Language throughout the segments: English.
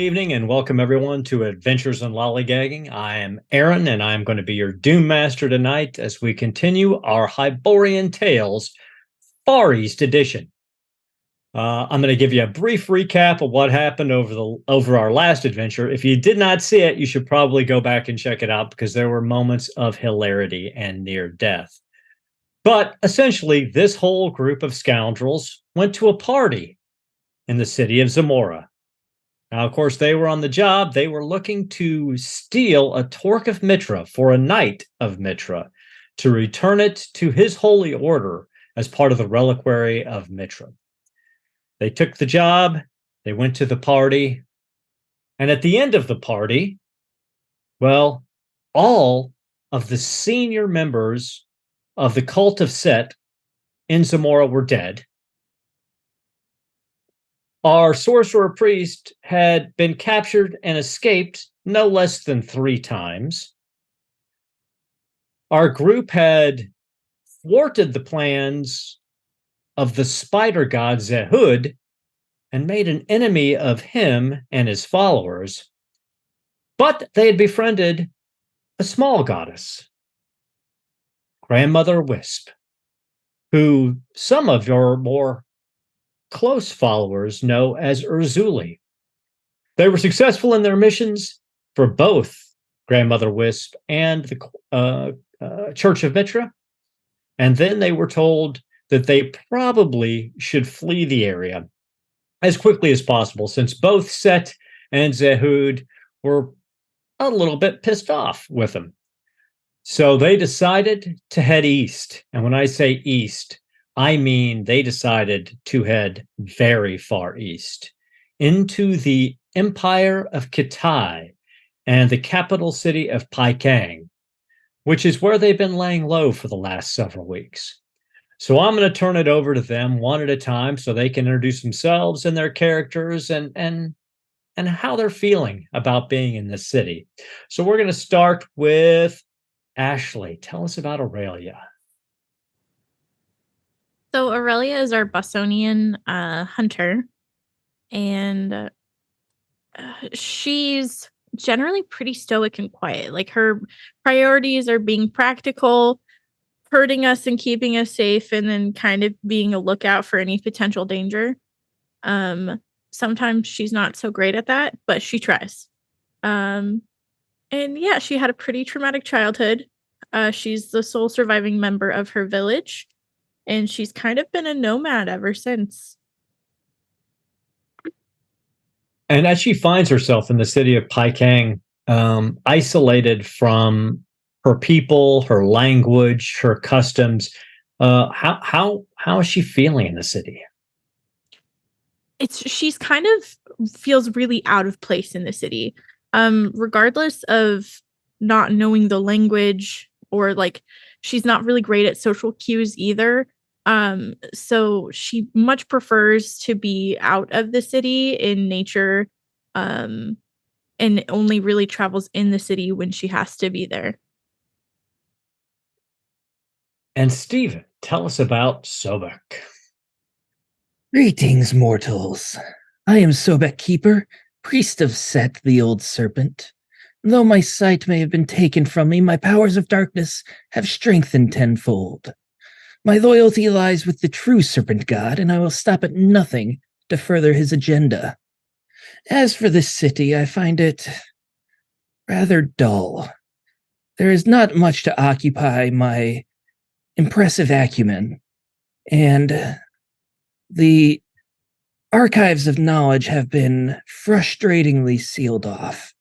evening and welcome everyone to Adventures in Lollygagging. I am Aaron and I'm going to be your Doom Master tonight as we continue our Hyborian Tales Far East Edition. I'm going to give you a brief recap of what happened over our last adventure. If you did not see it, you should probably go back and check it out because there were moments of hilarity and near death. But essentially, this whole group of scoundrels went to a party in the city of Zamora. Now, of course, they were on the job. They were looking to steal a Torque of Mitra for a Knight of Mitra to return it to his holy order as part of the reliquary of Mitra. They took the job. They went to the party. And at the end of the party, well, all of the senior members of the cult of Set in Zamora were dead. Our sorcerer priest had been captured and escaped no less than 3 times. Our group had thwarted the plans of the spider god Zehud and made an enemy of him and his followers. But they had befriended a small goddess, Grandmother Wisp, who some of your more close followers know as Urzuli. They were successful in their missions for both Grandmother Wisp and the Church of Mitra, and then they were told that they probably should flee the area as quickly as possible, since both Set and Zehud were a little bit pissed off with them. So they decided to head east, and when I say east, I mean they decided to head very far east into the Empire of Kitai and the capital city of Paikang, which is where they've been laying low for the last several weeks. So I'm going to turn it over to them one at a time so they can introduce themselves and their characters and how they're feeling about being in this city. So we're going to start with Ashley. Tell us about Aurelia. So Aurelia is our Bostonian hunter, and she's generally pretty stoic and quiet. Like, her priorities are being practical, hurting us and keeping us safe, and then kind of being a lookout for any potential danger. Sometimes she's not so great at that, but she tries. And yeah, she had a pretty traumatic childhood. She's the sole surviving member of her village, and she's kind of been a nomad ever since. And as she finds herself in the city of Paikang, isolated from her people, her language, her customs, how is she feeling in the city? She's kind of feels really out of place in the city. Regardless of not knowing the language, or like, she's not really great at social cues either. So she much prefers to be out of the city in nature, and only really travels in the city when she has to be there. And Stephen, tell us about Sobek. Greetings, mortals. I am Sobek Keeper, priest of Set, the old serpent. Though my sight may have been taken from me, my powers of darkness have strengthened tenfold. My loyalty lies with the true serpent god, and I will stop at nothing to further his agenda. As for this city, I find it rather dull. There is not much to occupy my impressive acumen, and the archives of knowledge have been frustratingly sealed off.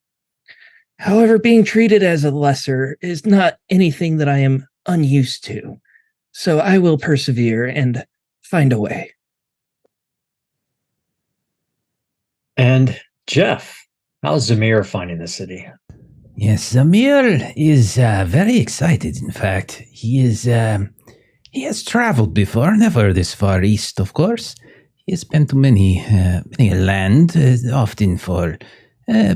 However, being treated as a lesser is not anything that I am unused to, so I will persevere and find a way. And Jeff, how's Zamir finding the city? Yes, Zamir is very excited. In fact, he has traveled before, never this far east, of course. He has been to many land, often for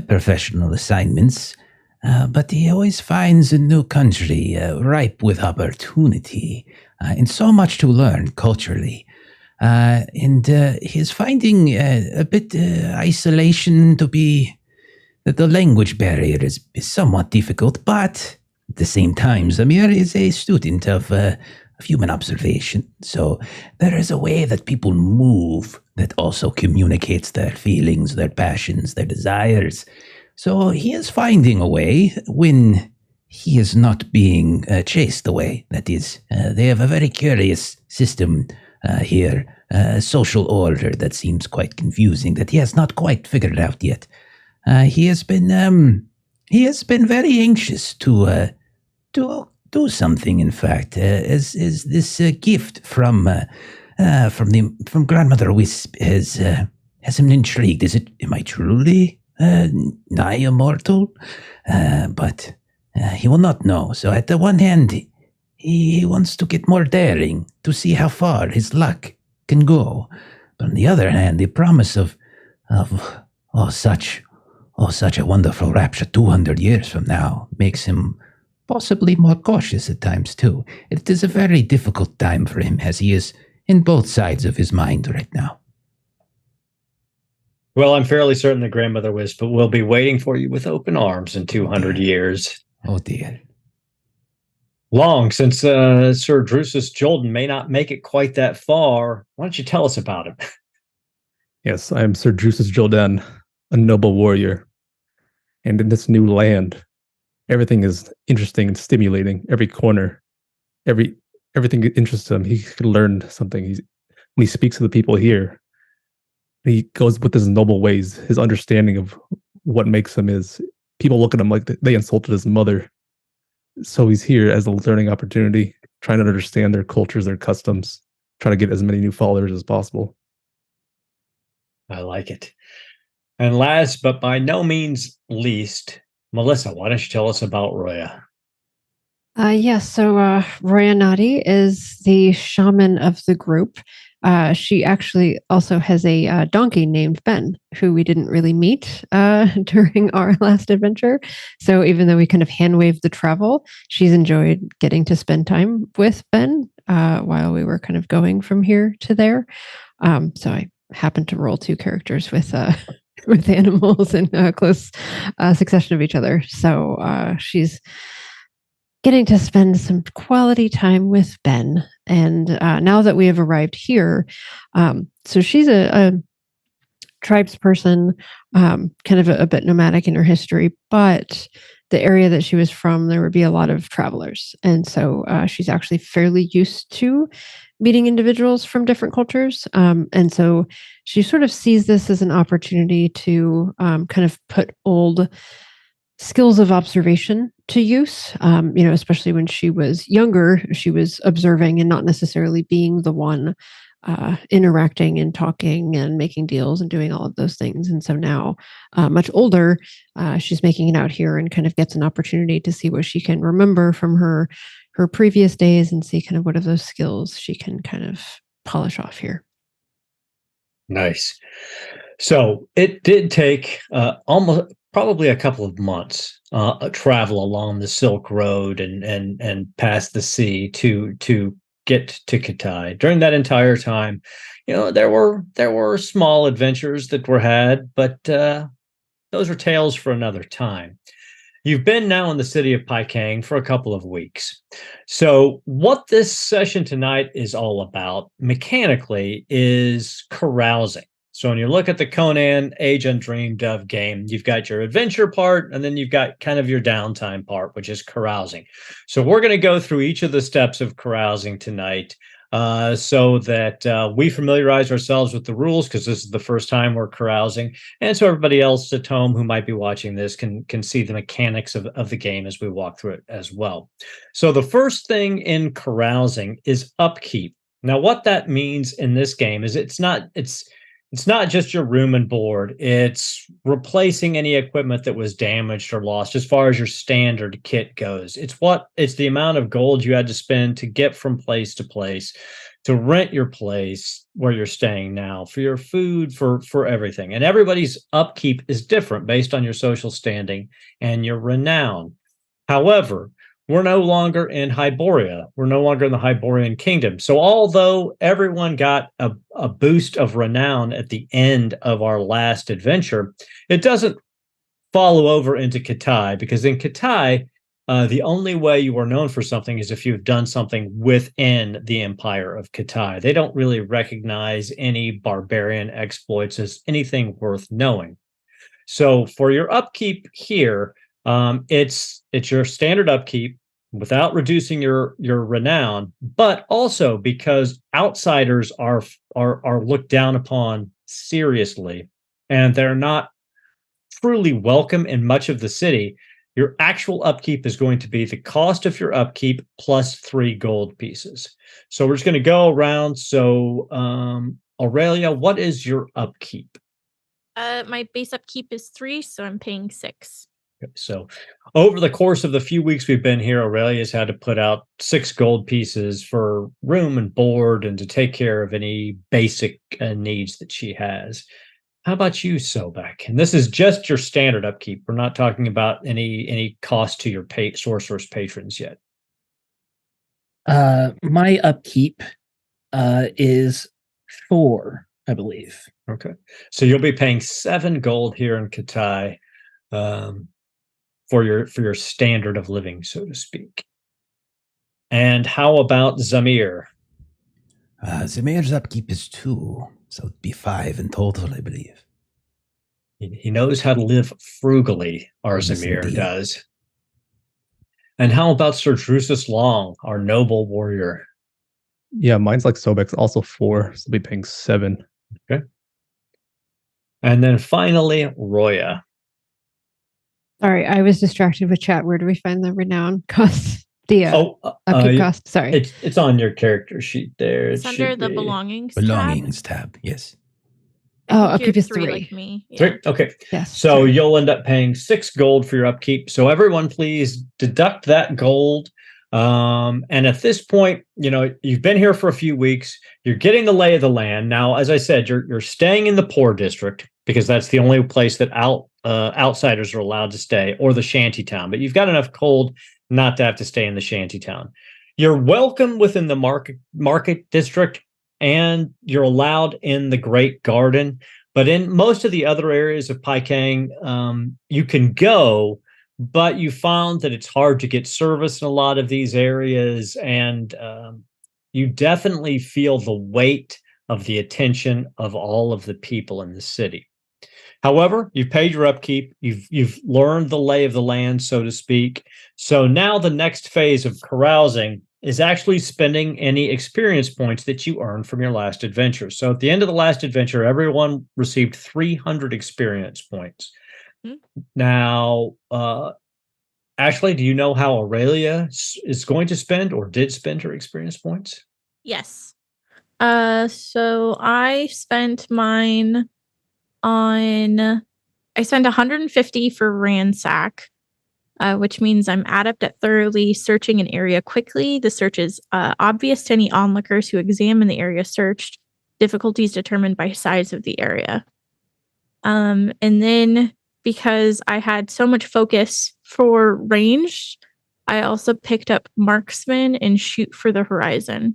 professional assignments, but he always finds a new country ripe with opportunity and so much to learn culturally. And he's finding a bit isolation to be the language barrier is somewhat difficult, but at the same time, Zamir is a student of human observation. So there is a way that people move that also communicates their feelings, their passions, their desires. So he is finding a way when he is not being chased away. That is, they have a very curious system here, a social order that seems quite confusing, that he has not quite figured out yet. He has been very anxious to do something. In fact, as this gift from Grandmother Wisp has him intrigued. Am I truly nigh immortal? But he will not know. So at the one hand, he wants to get more daring to see how far his luck can go. But on the other hand, the promise of such a wonderful rapture 200 years from now makes him possibly more cautious at times too. It is a very difficult time for him, as he is in both sides of his mind right now. Well, I'm fairly certain that Grandmother Wisp will be waiting for you with open arms in 200 years. Oh dear. Long since Sir Drusus Jolden may not make it quite that far. Why don't you tell us about him? Yes, I am Sir Drusus Jolden, a noble warrior. And in this new land, everything is interesting and stimulating. Every corner, everything interests him. He could learn something. When he speaks to the people here, he goes with his noble ways, his understanding of what makes him is. People look at him like they insulted his mother. So he's here as a learning opportunity, trying to understand their cultures, their customs, trying to get as many new followers as possible. I like it. And last, but by no means least, Melissa, why don't you tell us about Roya? Yes, so Roya Nadi is the shaman of the group. She actually also has a donkey named Ben, who we didn't really meet during our last adventure. So even though we kind of hand-waved the travel, she's enjoyed getting to spend time with Ben while we were kind of going from here to there. So I happened to roll two characters with animals in close succession of each other. So she's getting to spend some quality time with Ben. And now that we have arrived here, so she's a tribes person, kind of a bit nomadic in her history, but the area that she was from, there would be a lot of travelers. And so she's actually fairly used to meeting individuals from different cultures. And so she sort of sees this as an opportunity to kind of put old skills of observation to use, especially when she was younger, she was observing and not necessarily being the one interacting and talking and making deals and doing all of those things. And so now, much older, she's making it out here and kind of gets an opportunity to see what she can remember from her previous days and see kind of what of those skills she can kind of polish off here. Nice. So it did take probably a couple of months travel along the Silk Road and past the sea to get to Kitai. During that entire time, there were small adventures that were had, but those are tales for another time. You've been now in the city of Paikang for a couple of weeks. So what this session tonight is all about mechanically is carousing. So when you look at the Conan Age Undreamed Of game, you've got your adventure part, and then you've got kind of your downtime part, which is carousing. So we're going to go through each of the steps of carousing tonight so that we familiarize ourselves with the rules, because this is the first time we're carousing. And so everybody else at home who might be watching this can see the mechanics of the game as we walk through it as well. So the first thing in carousing is upkeep. Now, what that means in this game is it's not just your room and board. It's replacing any equipment that was damaged or lost as far as your standard kit goes. It's the amount of gold you had to spend to get from place to place, to rent your place where you're staying now, for your food, for everything. And everybody's upkeep is different based on your social standing and your renown. However, we're no longer in Hyboria. We're no longer in the Hyborian kingdom. So although everyone got a boost of renown at the end of our last adventure, it doesn't follow over into Katai, because in Katai, the only way you are known for something is if you've done something within the Empire of Katai. They don't really recognize any barbarian exploits as anything worth knowing. So for your upkeep here, it's your standard upkeep without reducing your renown, but also because outsiders are looked down upon seriously, and they're not truly welcome in much of the city. Your actual upkeep is going to be the cost of your upkeep plus 3 gold pieces. So we're just going to go around. So Aurelia, what is your upkeep? My base upkeep is 3, so I'm paying 6. Okay, so over the course of the few weeks we've been here, Aurelia's had to put out 6 gold pieces for room and board and to take care of any basic needs that she has. How about you, Sobek? And this is just your standard upkeep. We're not talking about any cost to your sorcerer's patrons yet. My upkeep is 4, I believe. Okay, so you'll be paying 7 gold here in Katai for your standard of living, so to speak. And how about Zamir? Zamir's upkeep is 2, so it'd be 5 in total, I believe. He knows how to live frugally, our Yes, Zamir indeed. does. And how about Sir Drusus Long, our noble warrior? Yeah, mine's like Sobek's, also 4, so I'll be paying 7. Okay. And then finally, Roya. Sorry, I was distracted with chat. Where do we find the renown cost? The upkeep cost. Sorry. It's on your character sheet there. It's under the belongings. Belongings tab, yes. Oh, I think upkeep you're is 3 3. like me. Yeah. 3? Okay. Yes. So sorry. you'll end up paying 6 gold for your upkeep. So everyone, please deduct that gold. And at this point, you've been here for a few weeks. You're getting the lay of the land. Now, as I said, you're staying in the poor district because that's the only place that outsiders are allowed to stay, or the shanty town. But you've got enough gold not to have to stay in the shanty town. You're welcome within the market district, and you're allowed in the Great Garden. But in most of the other areas of Paikang, you can go, but you found that it's hard to get service in a lot of these areas, and you definitely feel the weight of the attention of all of the people in the city. However, you've paid your upkeep, you've learned the lay of the land, so to speak. So now the next phase of carousing is actually spending any experience points that you earned from your last adventure. So at the end of the last adventure, everyone received 300 experience points. Mm-hmm. Now, Ashley, do you know how Aurelia is going to spend or did spend her experience points? Yes. So I spent mine I spent 150 for ransack, which means I'm adept at thoroughly searching an area quickly. The search is obvious to any onlookers who examine the area searched. Difficulties determined by size of the area. And then because I had so much focus for ranged, I also picked up marksman and shoot for the horizon.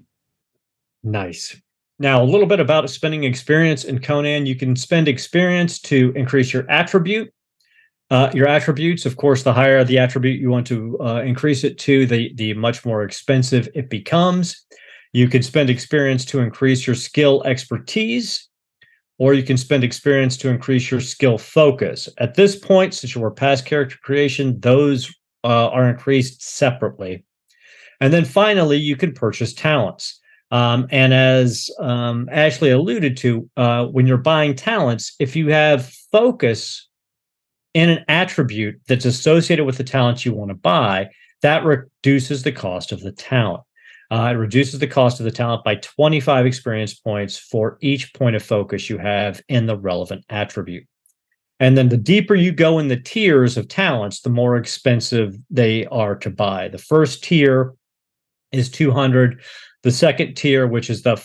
Nice. Now, a little bit about spending experience in Conan. You can spend experience to increase your attribute. Your attributes, of course, the higher the attribute you want to increase it to, the much more expensive it becomes. You can spend experience to increase your skill expertise, or you can spend experience to increase your skill focus. At this point, since you were past character creation, those are increased separately. And then finally, you can purchase talents. And as Ashley alluded to, when you're buying talents, if you have focus in an attribute that's associated with the talent you want to buy, that reduces the cost of the talent. It reduces the cost of the talent by 25 experience points for each point of focus you have in the relevant attribute. And then the deeper you go in the tiers of talents, the more expensive they are to buy. The first tier is 200. The second tier, which is the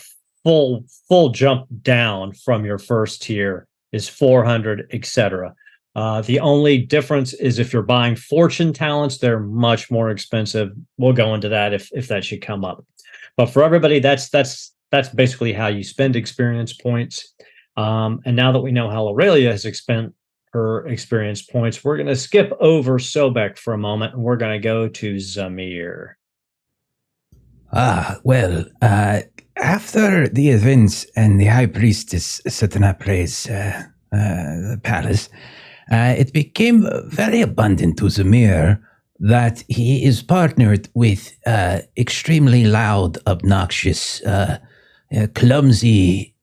full jump down from your first tier, is 400, etc. The only difference is if you're buying fortune talents, they're much more expensive. We'll go into that if that should come up. But for everybody, that's basically how you spend experience points. And now that we know how Aurelia has her experience points. We're going to skip over Sobek for a moment, and we're going to go to Zamir. Well, after the events and the High Priestess setting up Ray's palace, it became very abundant to Zamir that he is partnered with extremely loud, obnoxious, clumsy,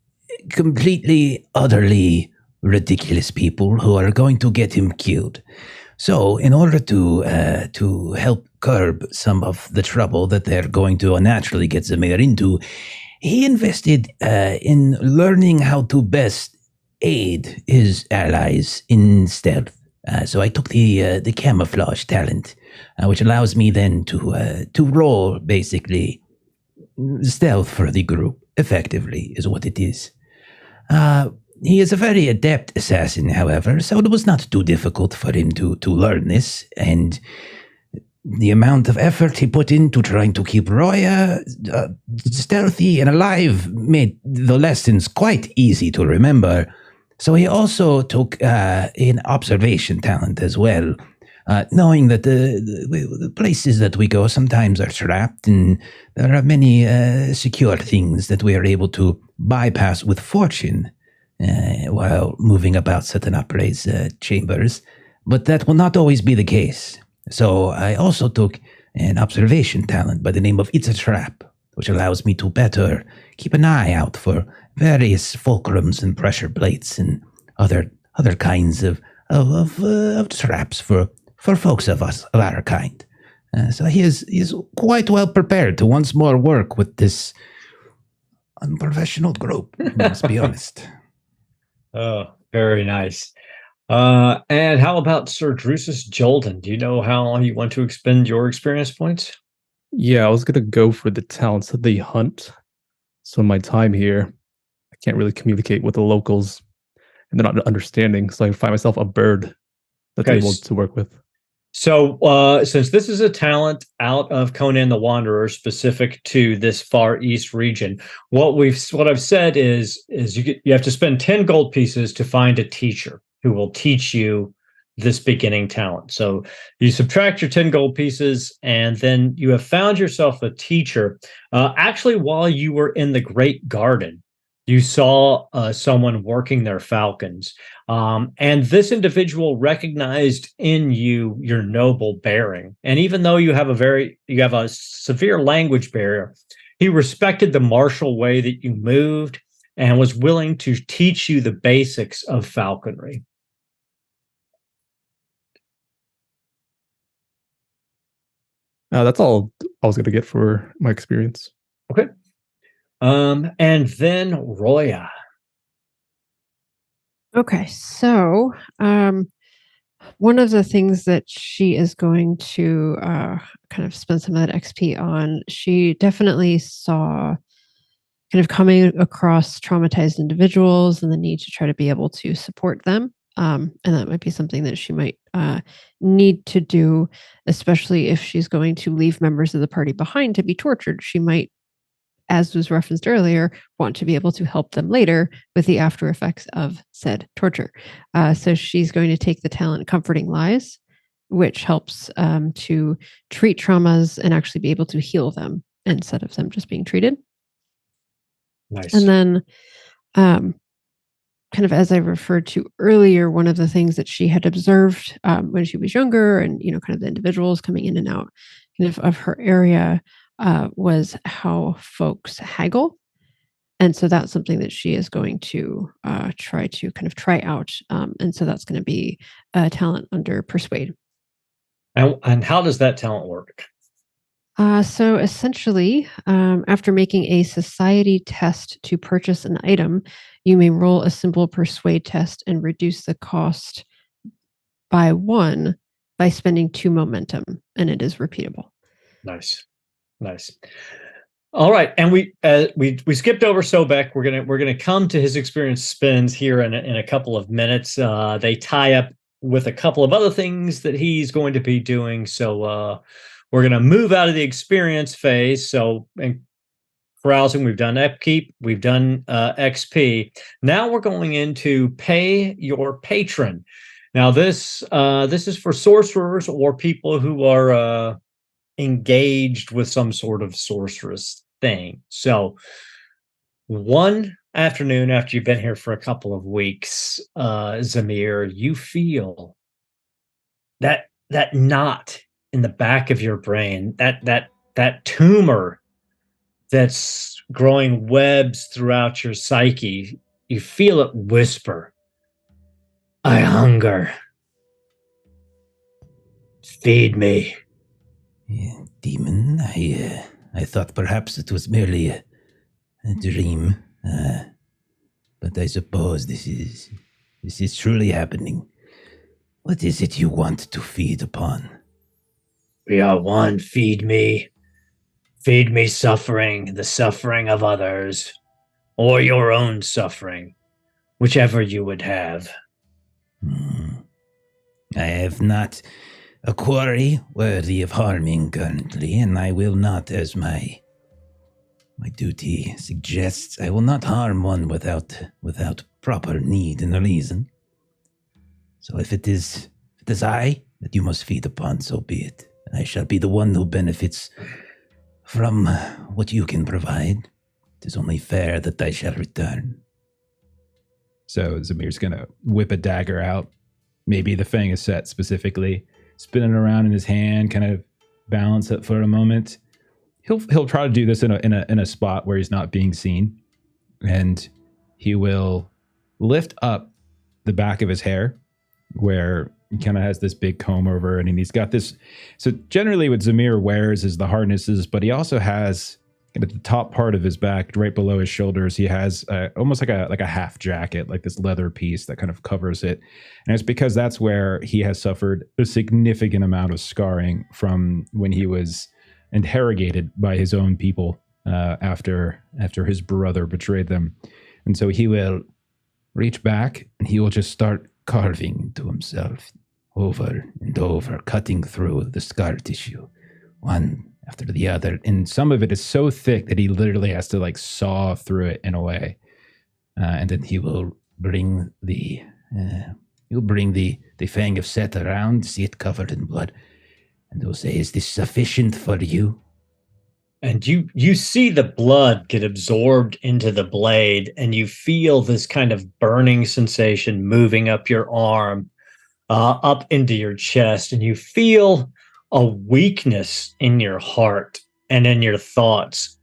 completely, utterly ridiculous people who are going to get him killed. So, in order to help curb some of the trouble that they're going to naturally get Zamir into, he invested in learning how to best aid his allies in stealth. So I took the camouflage talent, which allows me then to roll basically stealth for the group. Effectively, is what it is. He is a very adept assassin, however, so it was not too difficult for him to learn this, and the amount of effort he put into trying to keep Roya stealthy and alive made the lessons quite easy to remember. So he also took an observation talent as well, knowing that the places that we go sometimes are trapped, and there are many secure things that we are able to bypass with fortune while moving about setting up Ray's chambers. But that will not always be the case. So I also took an observation talent by the name of It's a Trap, which allows me to better keep an eye out for various fulcrums and pressure plates and other kinds of traps for folks of our kind. So he is quite well prepared to once more work with this unprofessional group, must be honest. Oh, very nice. And how about Sir Drusus Jolden? Do you know how you want to expend your experience points? Yeah, I was gonna go for the talents of the hunt. So in my time here, I can't really communicate with the locals, and they're not understanding. So I find myself a bird that's Okay, able to work with. So, since this is a talent out of Conan the Wanderer specific to this Far East region, what I've said is you have to spend 10 gold pieces to find a teacher who will teach you this beginning talent. So you subtract your 10 gold pieces, and then you have found yourself a teacher. Actually, while you were in the Great Garden, you saw someone working their falcons. And this individual recognized in you your noble bearing. And even though you have a severe language barrier, he respected the martial way that you moved and was willing to teach you the basics of falconry. That's all I was going to get for my experience. Okay. And then Roya. Okay, so one of the things that she is going to kind of spend some of that XP on, she definitely saw kind of coming across traumatized individuals and the need to try to be able to support them. And that might be something that she might need to do, especially if she's going to leave members of the party behind to be tortured. She might, as was referenced earlier, want to be able to help them later with the after effects of said torture. So she's going to take the talent Comforting Lies, which helps to treat traumas and actually be able to heal them instead of them just being treated. Nice. And then kind of as I referred to earlier, one of the things that she had observed when she was younger and, kind of the individuals coming in and out of her area was how folks haggle. And so that's something that she is going to try to kind of try out. And so that's going to be a talent under Persuade. And how does that talent work? So essentially, after making a society test to purchase an item, you may roll a simple Persuade test and reduce the cost by 1 by spending 2 momentum, and it is repeatable. Nice. All right, and we skipped over Sobek. We're gonna come to his experience spins here in a couple of minutes. They tie up with a couple of other things that he's going to be doing. So we're gonna move out of the experience phase. So in Carousing, we've done Upkeep, we've done XP. Now we're going into Pay Your Patron. Now this is for sorcerers or people who are engaged with some sort of sorceress thing. So one afternoon after you've been here for a couple of weeks, Zamir, you feel that knot in the back of your brain, that tumor that's growing webs throughout your psyche. You feel it whisper, I hunger. Feed me. Yeah, demon, I thought perhaps it was merely a dream, but I suppose this is truly happening. What is it you want to feed upon? We are one. Feed me. Feed me suffering, the suffering of others, or your own suffering, whichever you would have. I have not a quarry worthy of harming currently, and I will not, as my duty suggests, I will not harm one without proper need and reason. So if it is I that you must feed upon, so be it. I shall be the one who benefits from what you can provide. It is only fair that I shall return. So Zamir's gonna whip a dagger out. Maybe the fang is set specifically, spinning around in his hand, kind of balance it for a moment. He'll try to do this in a spot where he's not being seen, and he will lift up the back of his hair, where he kind of has this big comb over, and he's got this. So generally, what Zamir wears is the harnesses, but he also has at the top part of his back, right below his shoulders, he has almost like a half jacket, like this leather piece that kind of covers it. And it's because that's where he has suffered a significant amount of scarring from when he was interrogated by his own people after his brother betrayed them. And so he will reach back and he will just start carving into himself over and over, cutting through the scar tissue, one after the other, and some of it is so thick that he literally has to like saw through it in a way, and then he will bring the fang of Set around, see it covered in blood, and he'll say, "Is this sufficient for you?" And you see the blood get absorbed into the blade, and you feel this kind of burning sensation moving up your arm, up into your chest, and you feel a weakness in your heart and in your thoughts.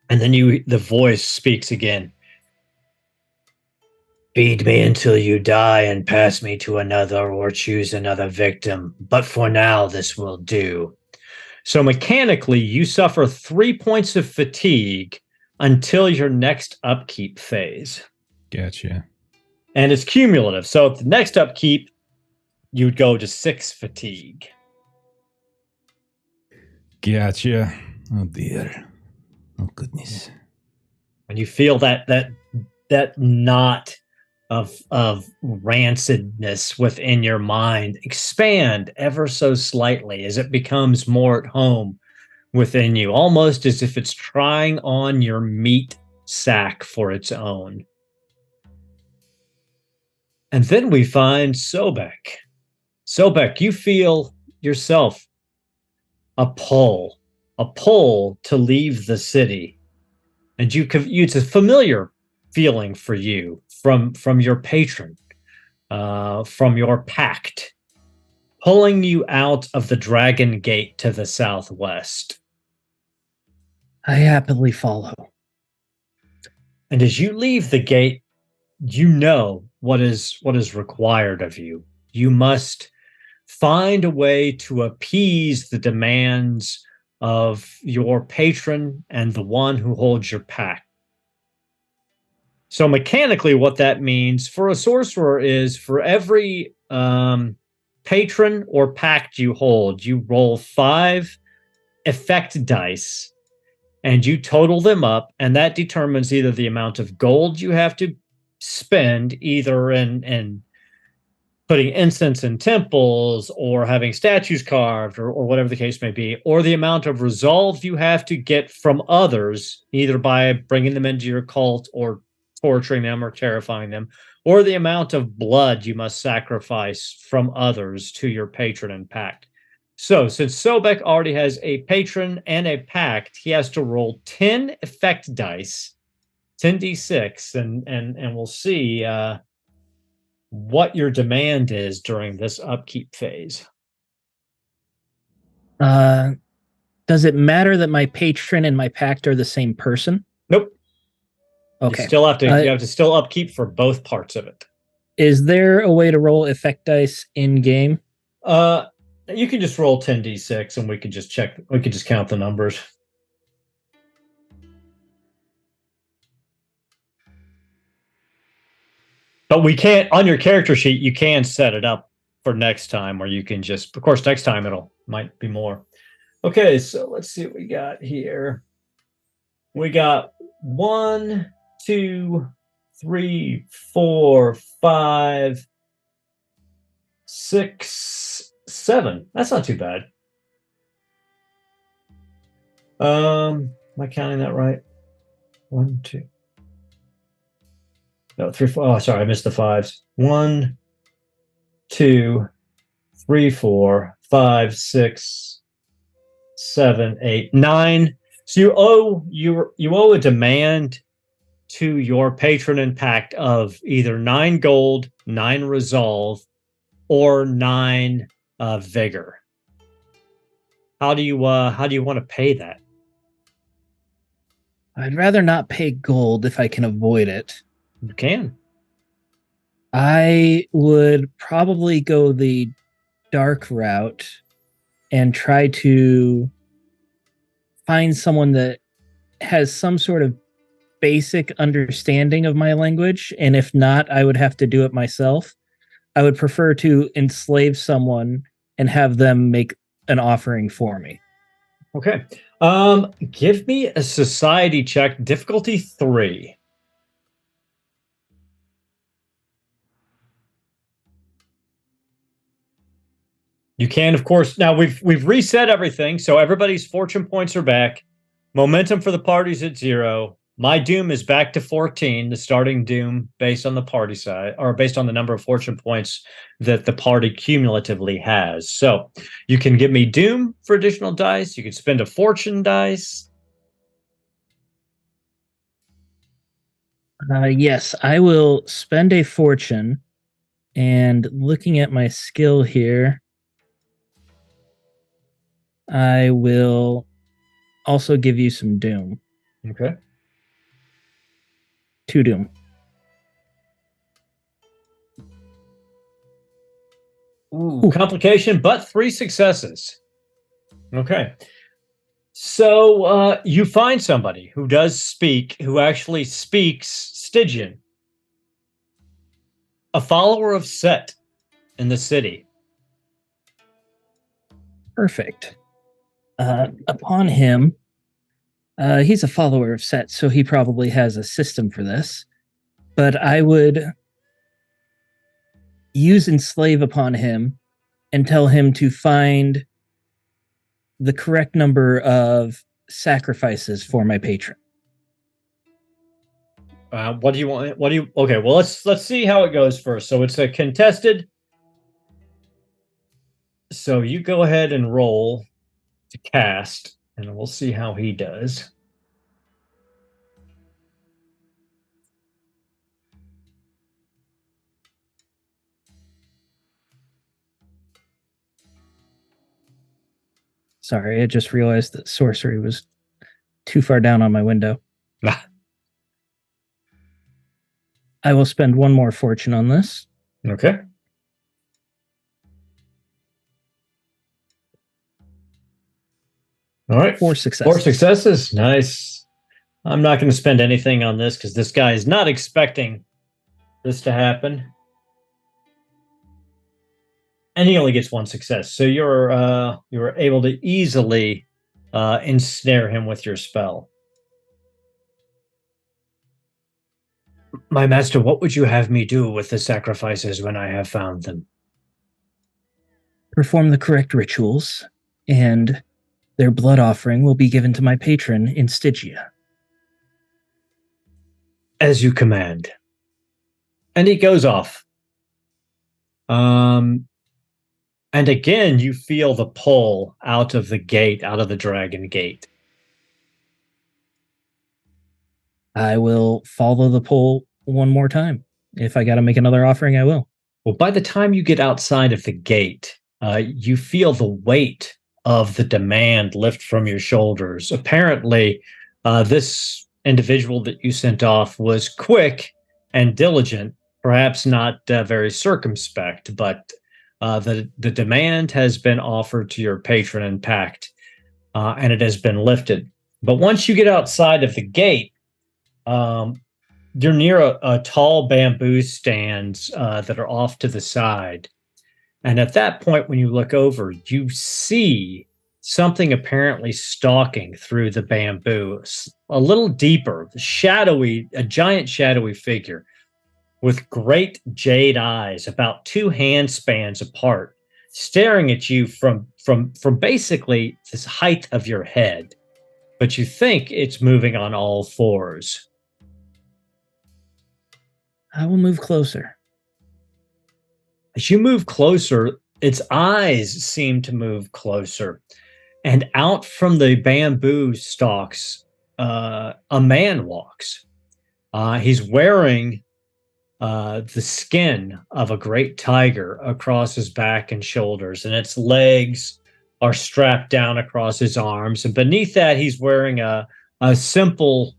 And then the voice speaks again. Feed me until you die and pass me to another or choose another victim. But for now, this will do. So mechanically, you suffer 3 points of fatigue until your next upkeep phase. Gotcha. And it's cumulative. So at the next upkeep, you'd go to 6 fatigue. Gotcha. Oh dear. Oh goodness. And you feel that knot of rancidness within your mind expand ever so slightly as it becomes more at home within you, almost as if it's trying on your meat sack for its own. And then we find Sobek. Sobek, you feel yourself a pull to leave the city. And it's a familiar feeling for you from your patron, from your pact, pulling you out of the Dragon Gate to the southwest. I happily follow. And as you leave the gate, you know what is required of you. You must find a way to appease the demands of your patron and the one who holds your pact. So mechanically, what that means for a sorcerer is for every patron or pact you hold, you roll 5 effect dice and you total them up, and that determines either the amount of gold you have to spend, either in putting incense in temples or having statues carved or whatever the case may be, or the amount of resolve you have to get from others, either by bringing them into your cult or torturing them or terrifying them, or the amount of blood you must sacrifice from others to your patron and pact. So, since Sobek already has a patron and a pact, he has to roll 10 effect dice, 10d6, and we'll see what your demand is during this upkeep phase. Does it matter that my patron and my pact are the same person? Nope. Okay. You still have to you have to still upkeep for both parts of it. Is there a way to roll effect dice in game? You can just roll 10d6 and we can just count the numbers. But we can't, on your character sheet, you can set it up for next time, or you can just, of course, next time might be more. Okay, so let's see what we got here. We got 1, 2, 3, 4, 5, 6, 7. That's not too bad. Am I counting that right? 1, 2. No, 3, 4. Oh, sorry, I missed the fives. 1, 2, 3, 4, 5, 6, 7, 8, 9. So you owe a demand to your patron and pact of either 9 gold, 9 resolve, or 9 vigor. How do you want to pay that? I'd rather not pay gold if I can avoid it. You can. I would probably go the dark route and try to find someone that has some sort of basic understanding of my language, and if not, I would have to do it myself. I would prefer to enslave someone and have them make an offering for me. Okay. Give me a society check, difficulty 3. You can, of course. Now we've reset everything, so everybody's fortune points are back. Momentum for the party's at 0. My doom is back to 14, the starting doom based on the party side, or based on the number of fortune points that the party cumulatively has. So you can give me doom for additional dice. You can spend a fortune dice. Yes, I will spend a fortune, and looking at my skill here, I will also give you some doom. Okay. 2 doom. Ooh, complication, but 3 successes. Okay. So you find somebody who actually speaks Stygian. A follower of Set in the city. Perfect. Upon him, he's a follower of Set, so he probably has a system for this. But I would use enslave upon him and tell him to find the correct number of sacrifices for my patron. What do you want? Okay, well, let's see how it goes first. So it's a contested. So you go ahead and roll to cast, and we'll see how he does. Sorry, I just realized that sorcery was too far down on my window. I will spend 1 more fortune on this. Okay. All right. 4 successes. 4 successes. Nice. I'm not going to spend anything on this because this guy is not expecting this to happen. And he only gets 1 success. So you're able to easily ensnare him with your spell. My master, what would you have me do with the sacrifices when I have found them? Perform the correct rituals, and their blood offering will be given to my patron in Stygia. As you command. And he goes off. And again, you feel the pull out of the gate, out of the dragon gate. I will follow the pull one more time. If I got to make another offering, I will. Well, by the time you get outside of the gate, you feel the weight of the demand lift from your shoulders. Apparently, this individual that you sent off was quick and diligent, perhaps not very circumspect, but the demand has been offered to your patron and pact, and it has been lifted. But once you get outside of the gate, you're near a tall bamboo stands that are off to the side. And at that point, when you look over, you see something apparently stalking through the bamboo, a little deeper, a giant shadowy figure with great jade eyes, about 2 hand spans apart, staring at you from basically this height of your head. But you think it's moving on all fours. I will move closer. As you move closer, its eyes seem to move closer. And out from the bamboo stalks, a man walks. He's wearing the skin of a great tiger across his back and shoulders, and its legs are strapped down across his arms. And beneath that, he's wearing a simple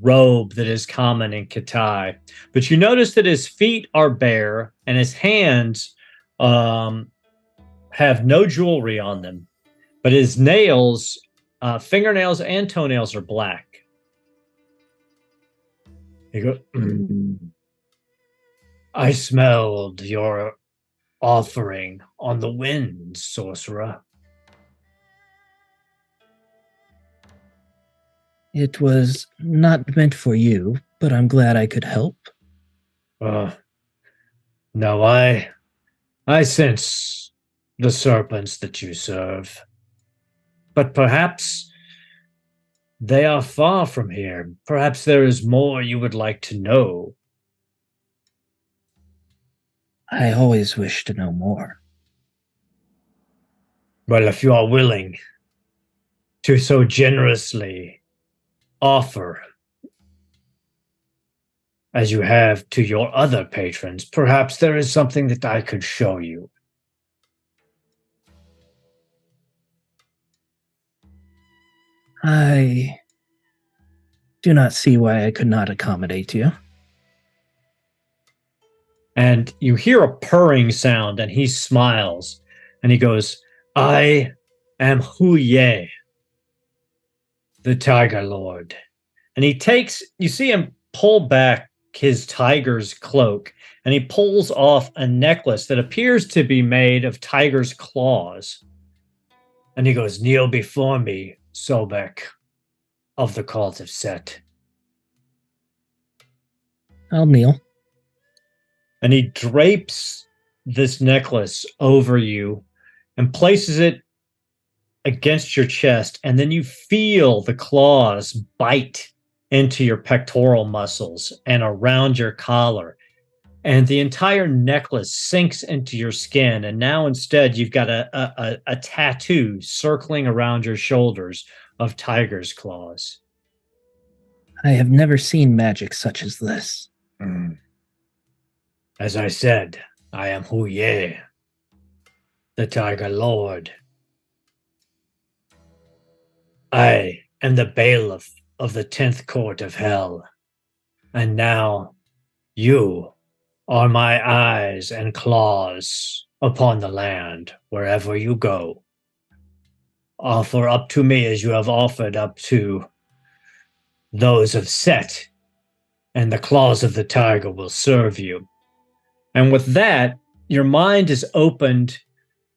robe that is common in Kitai. But you notice that his feet are bare and his hands have no jewelry on them. But his nails, fingernails and toenails are black. He goes, I smelled your offering on the wind, sorcerer. It was not meant for you, but I'm glad I could help. No, I sense the serpents that you serve. But perhaps they are far from here. Perhaps there is more you would like to know. I always wish to know more. Well, if you are willing to so generously offer as you have to your other patrons, perhaps there is something that I could show you. I do not see why I could not accommodate you. And you hear a purring sound, and he smiles, and he goes, I am Hu Ye, the Tiger Lord. And you see him pull back his tiger's cloak, and he pulls off a necklace that appears to be made of tiger's claws. And he goes, kneel before me, Sobek of the Cult of Set. I'll kneel. And he drapes this necklace over you and places it against your chest. And then you feel the claws bite into your pectoral muscles and around your collar. And the entire necklace sinks into your skin. And now instead, you've got a tattoo circling around your shoulders of tiger's claws. I have never seen magic such as this. As I said, I am Hu Ye, the Tiger Lord. I am the bailiff of the 10th court of hell. And now you are my eyes and claws upon the land wherever you go. Offer up to me as you have offered up to those of Set, and the claws of the tiger will serve you. And with that, your mind is opened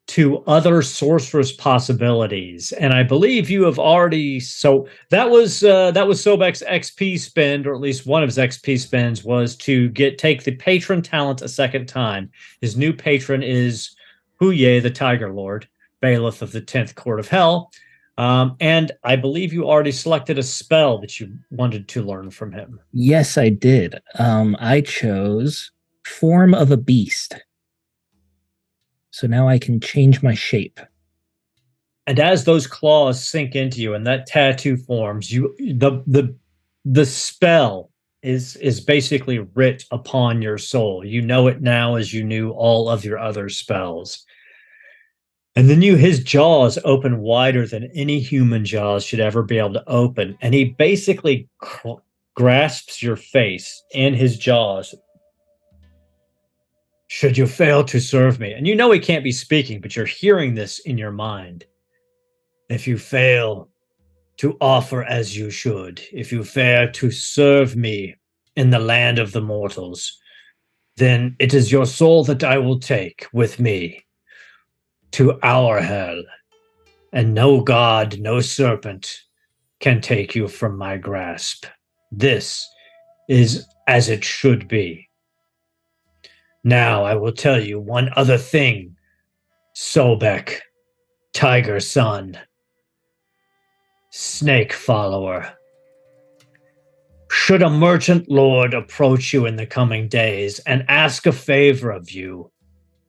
to other sorceress possibilities. And I believe you have already, so that was Sobek's XP spend, or at least one of his XP spends, was to take the patron talent a second time. His new patron is Hu Ye, the Tiger Lord, bailiff of the 10th Court of Hell. And I believe you already selected a spell that you wanted to learn from him. Yes, I did. I chose Form of a Beast. So now I can change my shape. And as those claws sink into you and that tattoo forms, the spell is basically writ upon your soul. You know it now as you knew all of your other spells. And then his jaws open wider than any human jaws should ever be able to open. And he basically grasps your face in his jaws. Should you fail to serve me? And you know he can't be speaking, but you're hearing this in your mind. If you fail to offer as you should, if you fail to serve me in the land of the mortals, then it is your soul that I will take with me to our hell, and no god, no serpent can take you from my grasp. This is as it should be. Now I will tell you one other thing, Sobek, Tiger Son, Snake Follower. Should a merchant lord approach you in the coming days and ask a favor of you,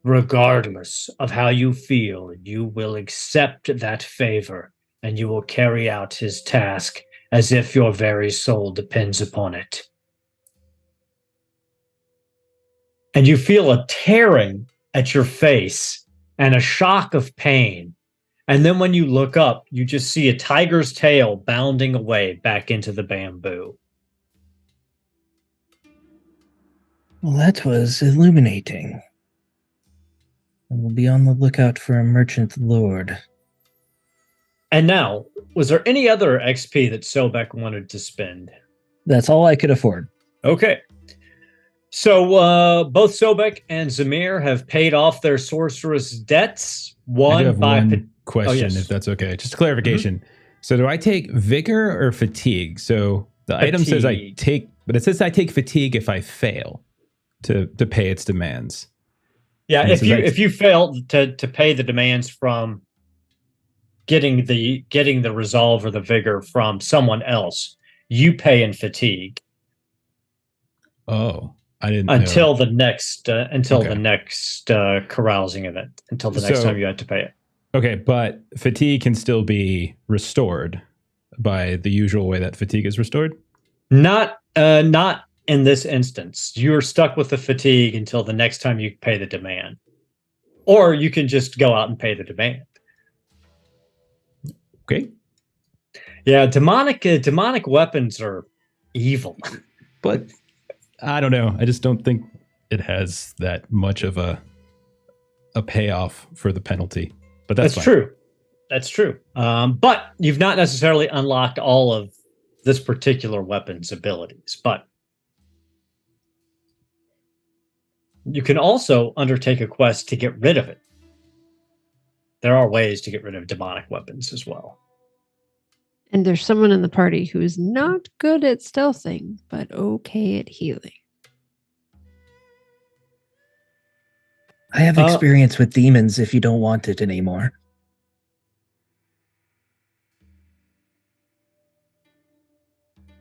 regardless of how you feel, you will accept that favor and you will carry out his task as if your very soul depends upon it. And you feel a tearing at your face and a shock of pain. And then when you look up, you just see a tiger's tail bounding away back into the bamboo. Well, that was illuminating. I will be on the lookout for a merchant lord. And now, was there any other XP that Sobek wanted to spend? That's all I could afford. Okay. So both Sobek and Zamir have paid off their sorceress debts. I do have one question, yes. if that's okay. Just a clarification. Mm-hmm. So do I take vigor or fatigue? So the item says I take, but it says I take fatigue if I fail to pay its demands. Yeah, and if you fail to pay the demands from getting the resolve or the vigor from someone else, you pay in fatigue. Oh, I didn't until know. the next the next carousing event, until the next time you had to pay it. Okay, but fatigue can still be restored by the usual way that fatigue is restored? Not in this instance. You're stuck with the fatigue until the next time you pay the demand. Or you can just go out and pay the demand. Okay. Yeah, demonic weapons are evil. But I don't know. I just don't think it has that much of a payoff for the penalty. But that's true. That's true. But you've not necessarily unlocked all of this particular weapon's abilities. But you can also undertake a quest to get rid of it. There are ways to get rid of demonic weapons as well. And there's someone in the party who is not good at stealthing, but okay at healing. I have experience with demons if you don't want it anymore.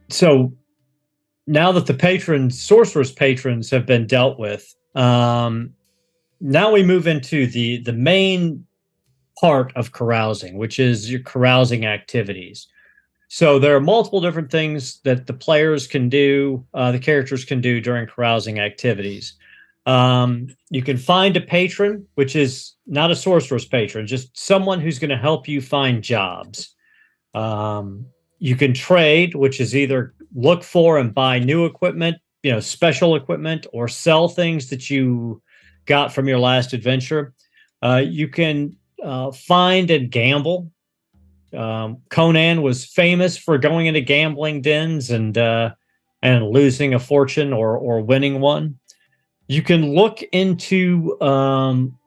So now that the sorcerer's patrons have been dealt with, now we move into the main part of carousing, which is your carousing activities. So there are multiple different things that the players can do, the characters can do during carousing activities. You can find a patron, which is not a sorcerer's patron, just someone who's going to help you find jobs. You can trade, which is either look for and buy new equipment, special equipment, or sell things that you got from your last adventure. You can find and gamble. Conan was famous for going into gambling dens and losing a fortune or winning one. You can look into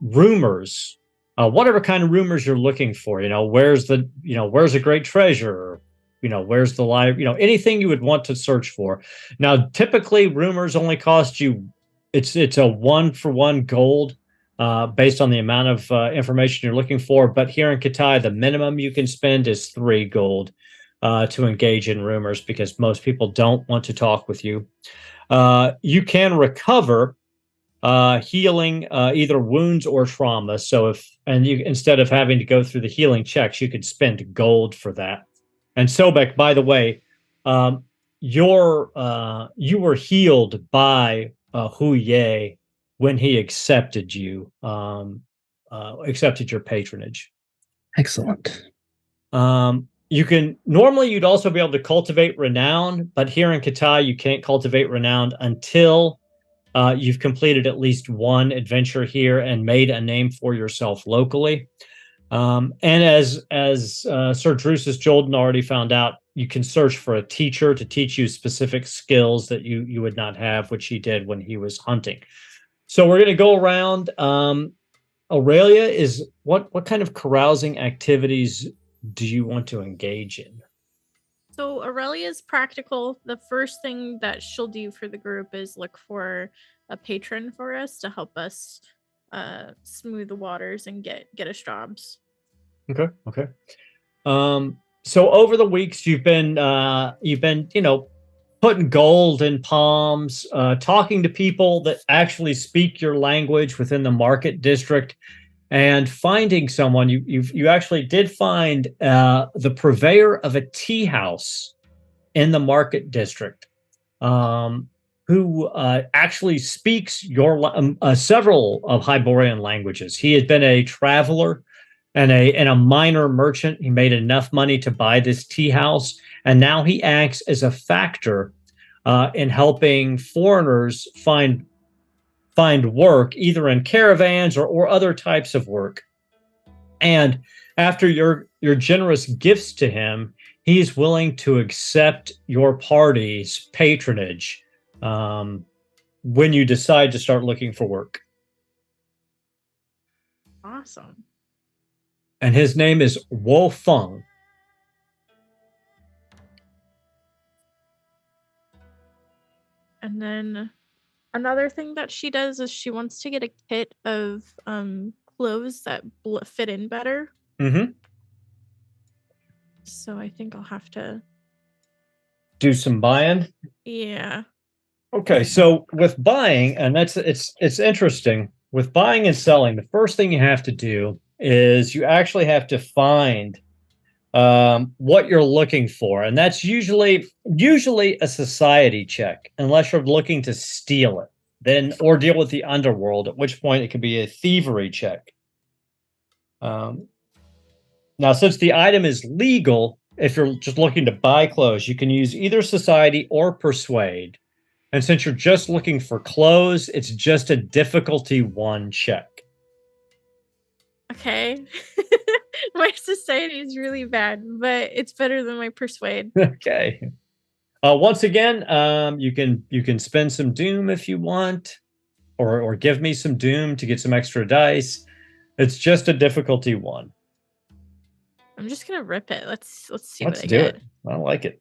rumors, whatever kind of rumors you're looking for. Where's a great treasure? Where's the live? Anything you would want to search for. Now, typically, rumors only cost you. It's a 1-for-1 gold based on the amount of information you're looking for. But here in Katai, the minimum you can spend is 3 gold to engage in rumors, because most people don't want to talk with you. You can recover healing either wounds or trauma. So instead of having to go through the healing checks, you could spend gold for that. And Sobek, by the way, you were healed by Hu Ye when he accepted you, accepted your patronage. Excellent. You'd also be able to cultivate renown, but here in Katai, you can't cultivate renown until you've completed at least one adventure here and made a name for yourself locally. And as Sir Drusus Jolden already found out, you can search for a teacher to teach you specific skills that you would not have, which he did when he was hunting. So we're going to go around. Aurelia, what kind of carousing activities do you want to engage in? So Aurelia's practical. The first thing that she'll do for the group is look for a patron for us to help us smooth the waters and get us jobs. Okay. So over the weeks, you've been putting gold in palms, talking to people that actually speak your language within the market district, and finding someone. You actually did find the purveyor of a tea house in the market district, who actually speaks several of Hyborian languages. He had been a traveler and a minor merchant. He made enough money to buy this tea house, and now he acts as a factor in helping foreigners find work, either in caravans or other types of work. And after your generous gifts to him, he's willing to accept your party's patronage when you decide to start looking for work. Awesome. And his name is Wo Feng. And then another thing that she does is she wants to get a kit of clothes that fit in better. Mm-hmm. So I think I'll have to do some buying. Yeah. Okay, so with buying, and it's interesting. With buying and selling, the first thing you have to do is you actually have to find what you're looking for, and that's usually a society check, unless you're looking to steal it, or deal with the underworld, at which point it could be a thievery check. Now, since the item is legal, if you're just looking to buy clothes, you can use either society or persuade. And since you're just looking for clothes, it's just a difficulty 1 check. Okay. My society is really bad, but it's better than my persuade. Okay. Once again, you can spend some doom if you want, or give me some doom to get some extra dice. It's just a difficulty 1. I'm just gonna rip it. Let's see Let's what I do get. it. I like it.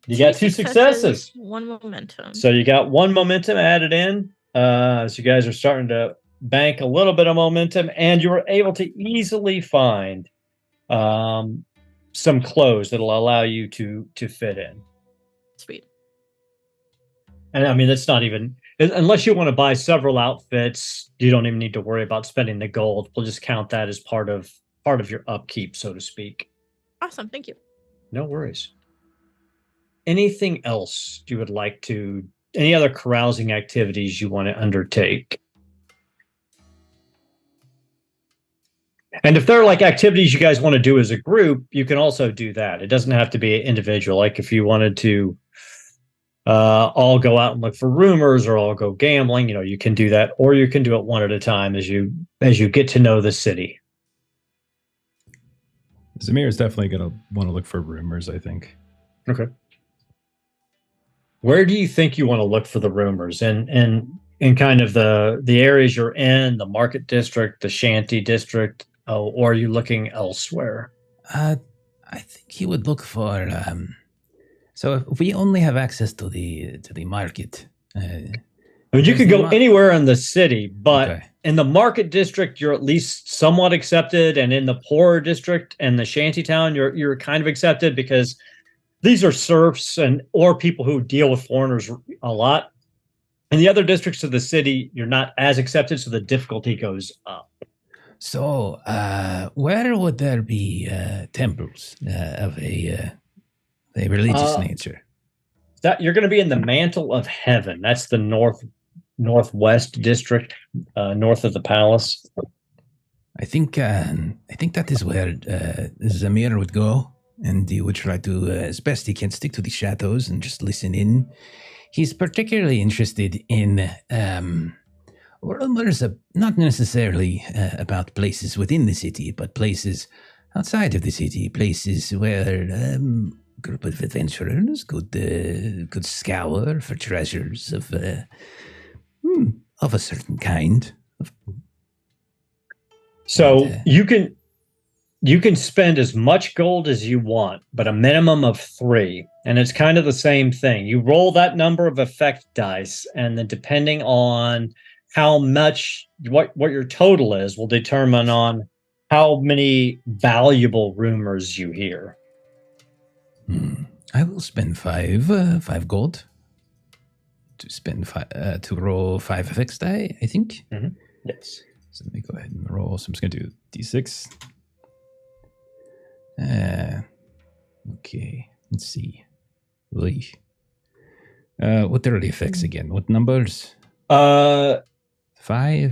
You got 2 successes. 1 momentum. So you got 1 momentum added in. So you guys are starting to bank a little bit of momentum, and you were able to easily find some clothes that'll allow you to fit in. Sweet. And I mean, that's not even, unless you want to buy several outfits, you don't even need to worry about spending the gold. We'll just count that as part of your upkeep, so to speak. Awesome. Thank you. No worries. Anything else you would like to, any other carousing activities you want to undertake? And if there are like activities you guys want to do as a group, you can also do that. It doesn't have to be individual. Like if you wanted to all go out and look for rumors, or all go gambling, you can do that, or you can do it one at a time as you get to know the city. Zamir is definitely going to want to look for rumors, I think. Okay. Where do you think you want to look for the rumors? And in kind of the areas you're in, the market district, the shanty district, or are you looking elsewhere? I think he would look for. So if we only have access to the market, I mean, you Does could the go anywhere in the city, but Okay. in the market district, you're at least somewhat accepted, and in the poorer district and the shanty town, you're kind of accepted because these are serfs and or people who deal with foreigners a lot. In the other districts of the city, you're not as accepted, so the difficulty goes up. So, where would there be temples of a religious nature? That you're going to be in the Mantle of Heaven. That's the northwest district, north of the palace. I think that is where Zamir would go, and he would try to, as best he can, stick to the shadows and just listen in. He's particularly interested in rumors of not necessarily about places within the city, but places outside of the city, places where group of adventurers could scour for treasures of a certain kind. So And, you can spend as much gold as you want, but a minimum of 3. And it's kind of the same thing. You roll that number of effect dice, and then depending on how much what your total is will determine on how many valuable rumors you hear. I will spend 5 gold to roll 5 effects die, I think. Yes. So let me go ahead and roll. So I'm just going to do D6. Okay, let's see. What are the effects again? What numbers? 5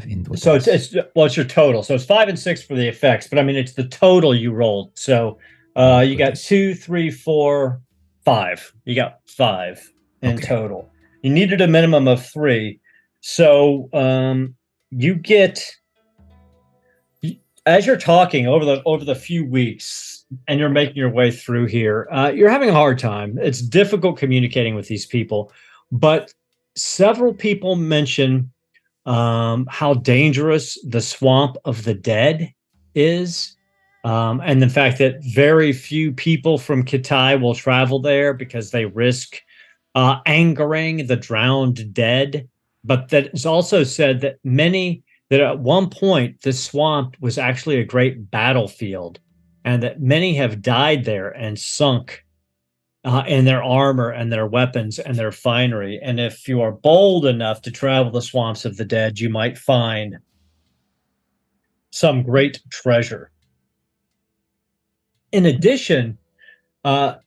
and what So else? it's your total. So it's 5 and 6 for the effects, but I mean it's the total you rolled. So you got goodness. 2, 3, 4, 5. You got 5 in Okay. total. You needed a minimum of 3. So you get, as you're talking over the few weeks and you're making your way through here, you're having a hard time. It's difficult communicating with these people, but several people mention how dangerous the Swamp of the Dead is, and the fact that very few people from Kitai will travel there because they risk angering the drowned dead. But that it's also said that that at one point the swamp was actually a great battlefield, and that many have died there and sunk in their armor and their weapons and their finery. And if you are bold enough to travel the swamps of the dead, you might find some great treasure. In addition,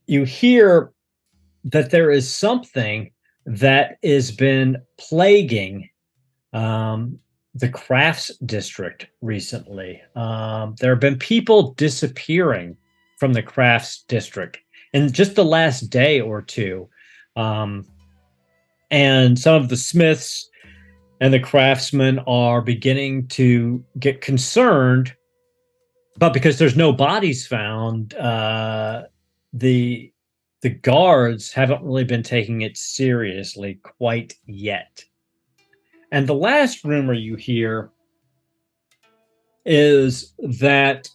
you hear that there is something that has been plaguing the crafts district recently. There have been people disappearing from the crafts district in just the last day or two. And some of the smiths and the craftsmen are beginning to get concerned, but because there's no bodies found, the guards haven't really been taking it seriously quite yet. And the last rumor you hear is that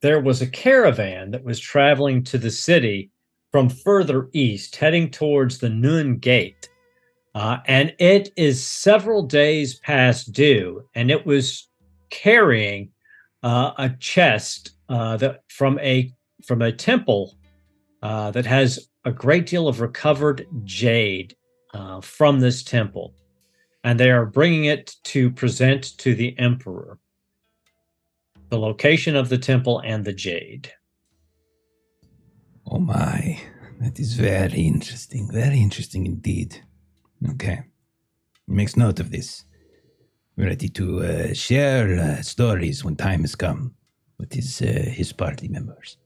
there was a caravan that was traveling to the city from further east, heading towards the Nun Gate. And it is several days past due, and it was carrying a chest that from a temple that has a great deal of recovered jade from this temple, and they are bringing it to present to the emperor. The location of the temple and the jade. Oh my, that is very interesting indeed. Okay, makes note of this. We're ready to share stories when time has come with his party members.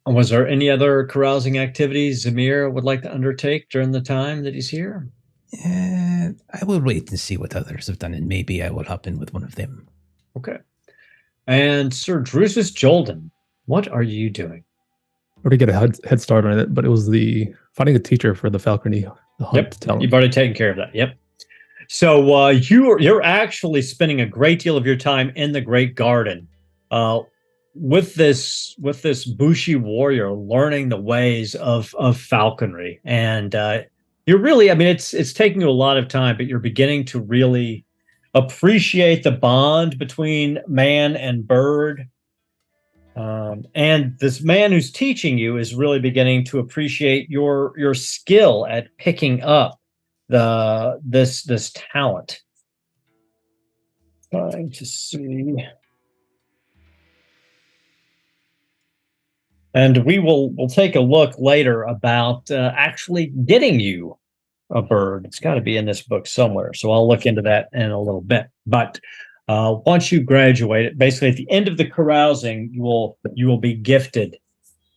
Was there any other carousing activities Zamir would like to undertake during the time that he's here? I will wait and see what others have done, and maybe I will hop in with one of them. Okay. And Sir Drusus Jolden, what are you doing? Already get a head start on it, but it was the finding a teacher for the falconry. The hunt talent. You've already taken care of that. Yep. So you're actually spending a great deal of your time in the Great Garden, with this Bushi warrior, learning the ways of falconry, and You're really, I mean, it's taking you a lot of time, but you're beginning to really appreciate the bond between man and bird. And this man who's teaching you is really beginning to appreciate your skill at picking up this talent. Trying to see. And we'll take a look later about actually getting you a bird. It's got to be in this book somewhere. So I'll look into that in a little bit. But once you graduate, basically at the end of the carousing, you will be gifted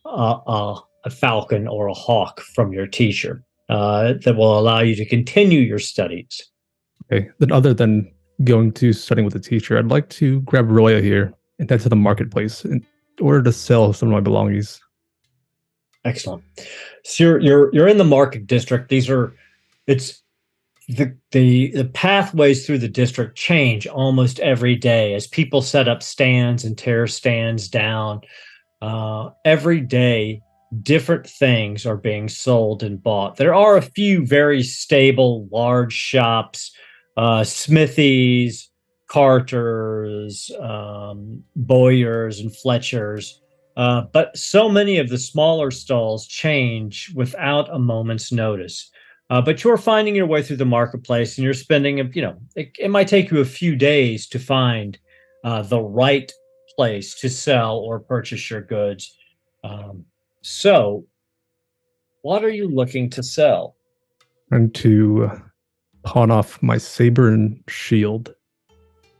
a falcon or a hawk from your teacher that will allow you to continue your studies. Okay. Then, other than going to studying with a teacher, I'd like to grab Roya here and head to the marketplace in order to sell some of my belongings. Excellent. So you're in the market district. It's the pathways through the district change almost every day as people set up stands and tear stands down. Every day, different things are being sold and bought. There are a few very stable, large shops, smithies, carters, bowyers, and fletchers. But so many of the smaller stalls change without a moment's notice. But you're finding your way through the marketplace, and you're spending, it might take you a few days to find the right place to sell or purchase your goods. So, what are you looking to sell? And to pawn off my saber and shield,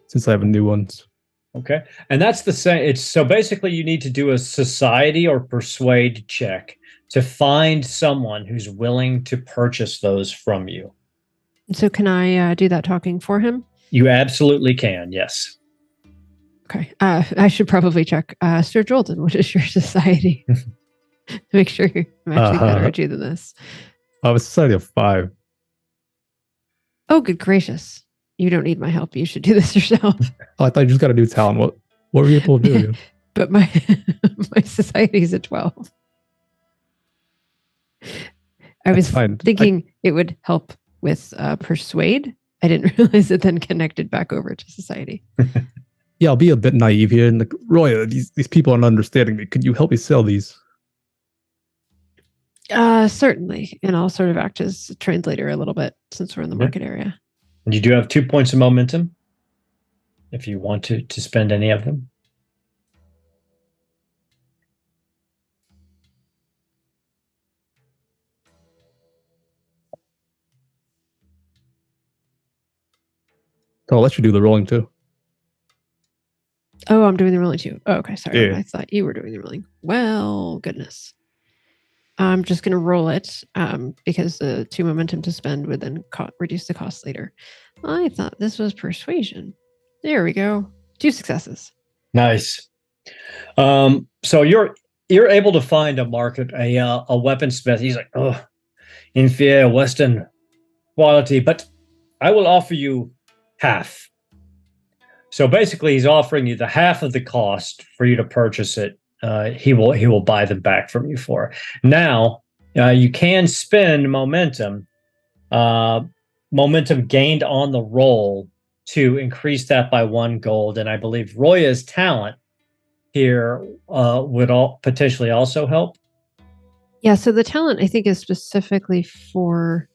since I have new ones. Okay, and that's the same. It's so basically you need to do a society or persuade check to find someone who's willing to purchase those from you. So can I do that talking for him? You absolutely can. Yes. Okay. I should probably check. Sir Jolden, what is your society? Make sure I'm actually better at you than this. I have a society of 5. Oh, good gracious. You don't need my help. You should do this yourself. Oh, I thought you just got a new talent. What were you able to do again? But my society is a 12. I was thinking it would help with persuade. I didn't realize it then connected back over to society. Yeah, I'll be a bit naive here. And Roy, these people aren't understanding me. Could you help me sell these? Certainly. And I'll sort of act as a translator a little bit since we're in the market area. And you do have 2 points of momentum if you want to spend any of them. I'll let you do the rolling too. Oh, I'm doing the rolling too. Oh, okay. Sorry. Yeah. I thought you were doing the rolling. Well, goodness. I'm just going to roll it because the 2 momentum to spend would then reduce the cost later. I thought this was persuasion. There we go. 2 successes. Nice. So you're able to find a market, a weaponsmith. He's like, oh, inferior Western quality, but I will offer you half. So basically, he's offering you the half of the cost for you to purchase it. He will buy them back from you for. Now, you can spend momentum gained on the roll to increase that by 1 gold, and I believe Roya's talent here would potentially also help. Yeah, so the talent I think is specifically for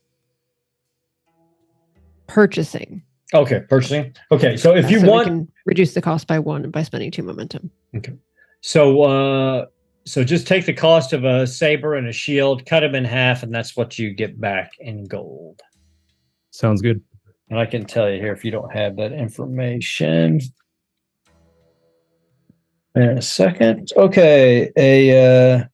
purchasing. Okay, purchasing. Okay, so if you so want, we can reduce the cost by 1 by spending 2 momentum. Okay, so just take the cost of a saber and a shield, cut them in half, and that's what you get back in gold. Sounds good. And I can tell you here if you don't have that information. In a second. Okay, a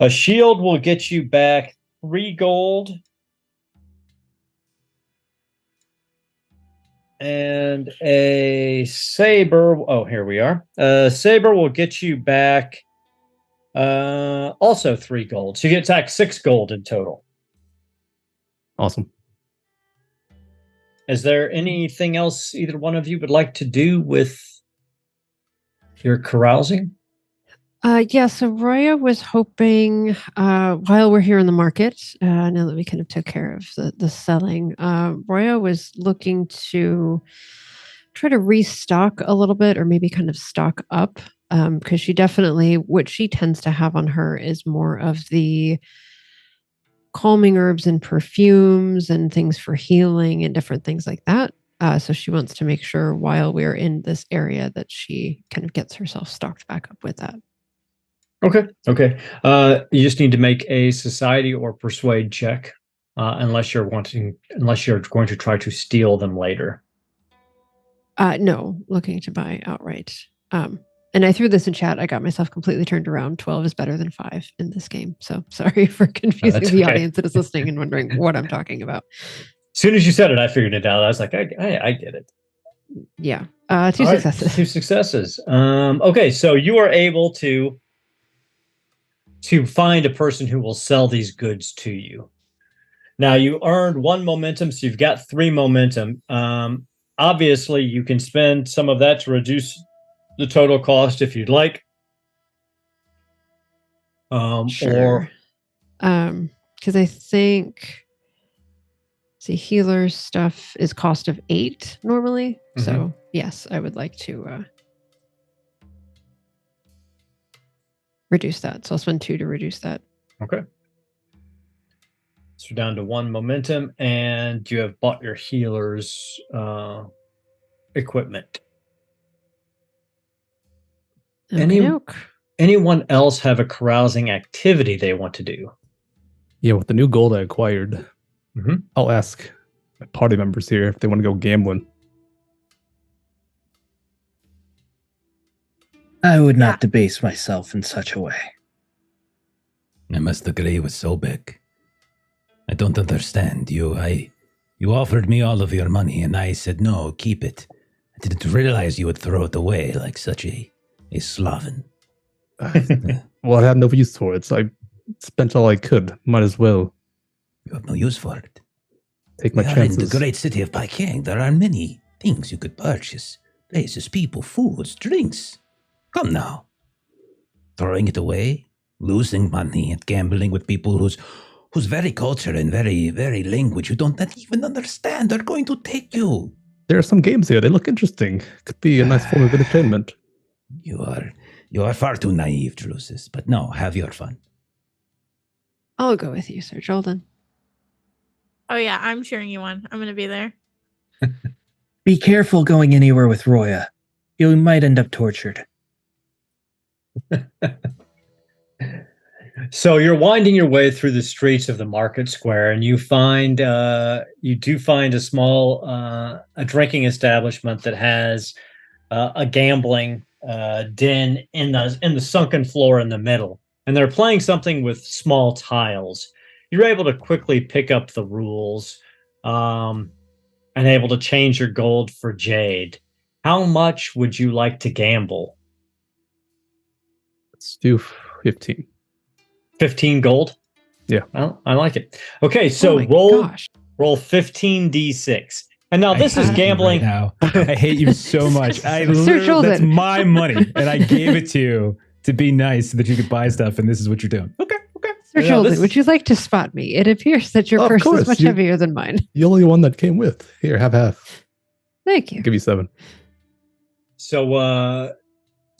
shield will get you back 3 gold. And a saber, oh, here we are. A saber will get you back also 3 gold. So you get back 6 gold in total. Awesome. Is there anything else either one of you would like to do with your carousing? Yeah, so Roya was hoping, while we're here in the market, now that we kind of took care of the selling, Roya was looking to try to restock a little bit or maybe kind of stock up because she definitely, what she tends to have on her is more of the calming herbs and perfumes and things for healing and different things like that. So she wants to make sure while we're in this area that she kind of gets herself stocked back up with that. Okay. You just need to make a society or persuade check, unless you're going to try to steal them later. No, looking to buy outright. And I threw this in chat. I got myself completely turned around. 12 is better than 5 in this game. So sorry for confusing the okay. audience that is listening and wondering what I'm talking about. As soon as you said it, I figured it out. I was like, I get it. Yeah. 2 successes. Right, 2 successes. Okay, so you are able to find a person who will sell these goods to you. Now you earned 1 momentum, so you've got 3 momentum. Obviously, you can spend some of that to reduce the total cost if you'd like. Sure. Because I think healer stuff is cost of 8 normally. Mm-hmm. So yes, I would like to reduce that. So I'll spend 2 to reduce that. Okay. So you're down to 1 momentum, and you have bought your healer's equipment. Anyone else have a carousing activity they want to do? Yeah, with the new gold I acquired, I'll ask my party members here if they want to go gambling. I would not debase myself in such a way. I must agree with Sobek. I don't understand you. You offered me all of your money, and I said, no, keep it. I didn't realize you would throw it away like such a sloven. Well, I had no use for it, so I spent all I could. Might as well. You have no use for it. Take my chances. In the great city of Peking, there are many things you could purchase. Places, people, foods, drinks. Come now. Throwing it away, losing money at gambling with people whose very culture and very, very language you don't even understand are going to take you. There are some games here. They look interesting. Could be a nice form of entertainment. You are far too naive, Drusus. But no, have your fun. I'll go with you, Sir Jolden. Oh yeah, I'm cheering you on. I'm gonna be there. Be careful going anywhere with Roya. You might end up tortured. So you're winding your way through the streets of the market square, and you do find a small a drinking establishment that has a gambling den in the sunken floor in the middle, and they're playing something with small tiles. You're able to quickly pick up the rules, and able to change your gold for jade. How much would you like to gamble? Let's do 15. 15 gold? Yeah. Well, I like it. Okay, so roll 15d6. And now this is gambling. Right now. I hate you so much. Jolden. That's my money, and I gave it to you to be nice so that you could buy stuff, and this is what you're doing. Okay. Sir Jolden, would you like to spot me? It appears that your purse is much heavier than mine. The only one that came with. Here, have half. Thank you. I'll give you 7. So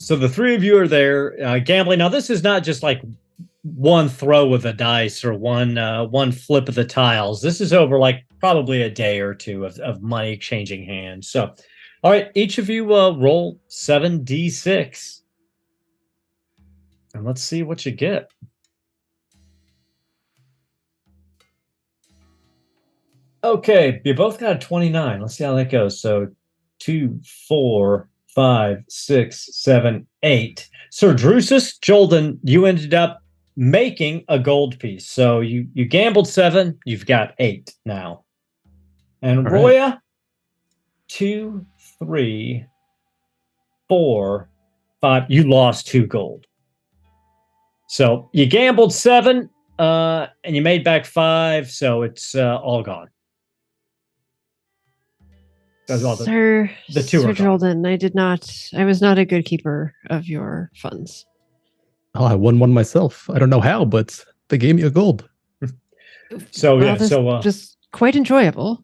the 3 of you are there gambling. Now, this is not just like one throw of the dice or one flip of the tiles. This is over like probably a day or 2 of money changing hands. So, all right, each of you roll 7d6. And let's see what you get. Okay, you both got a 29. Let's see how that goes. So 2, 4, 5, 6, 7, 8. Sir Drusus, Jolden, you ended up making a gold piece. So you gambled 7, you've got 8 now. And all Roya, right. 2, 3, 4, 5. You lost 2 gold. So you gambled 7, and you made back 5, so it's all gone. Sir 2 are gone. Jolden, I was not a good keeper of your funds. Oh, I won one myself. I don't know how, but they gave me a gold. So Well, yeah, this so just quite enjoyable.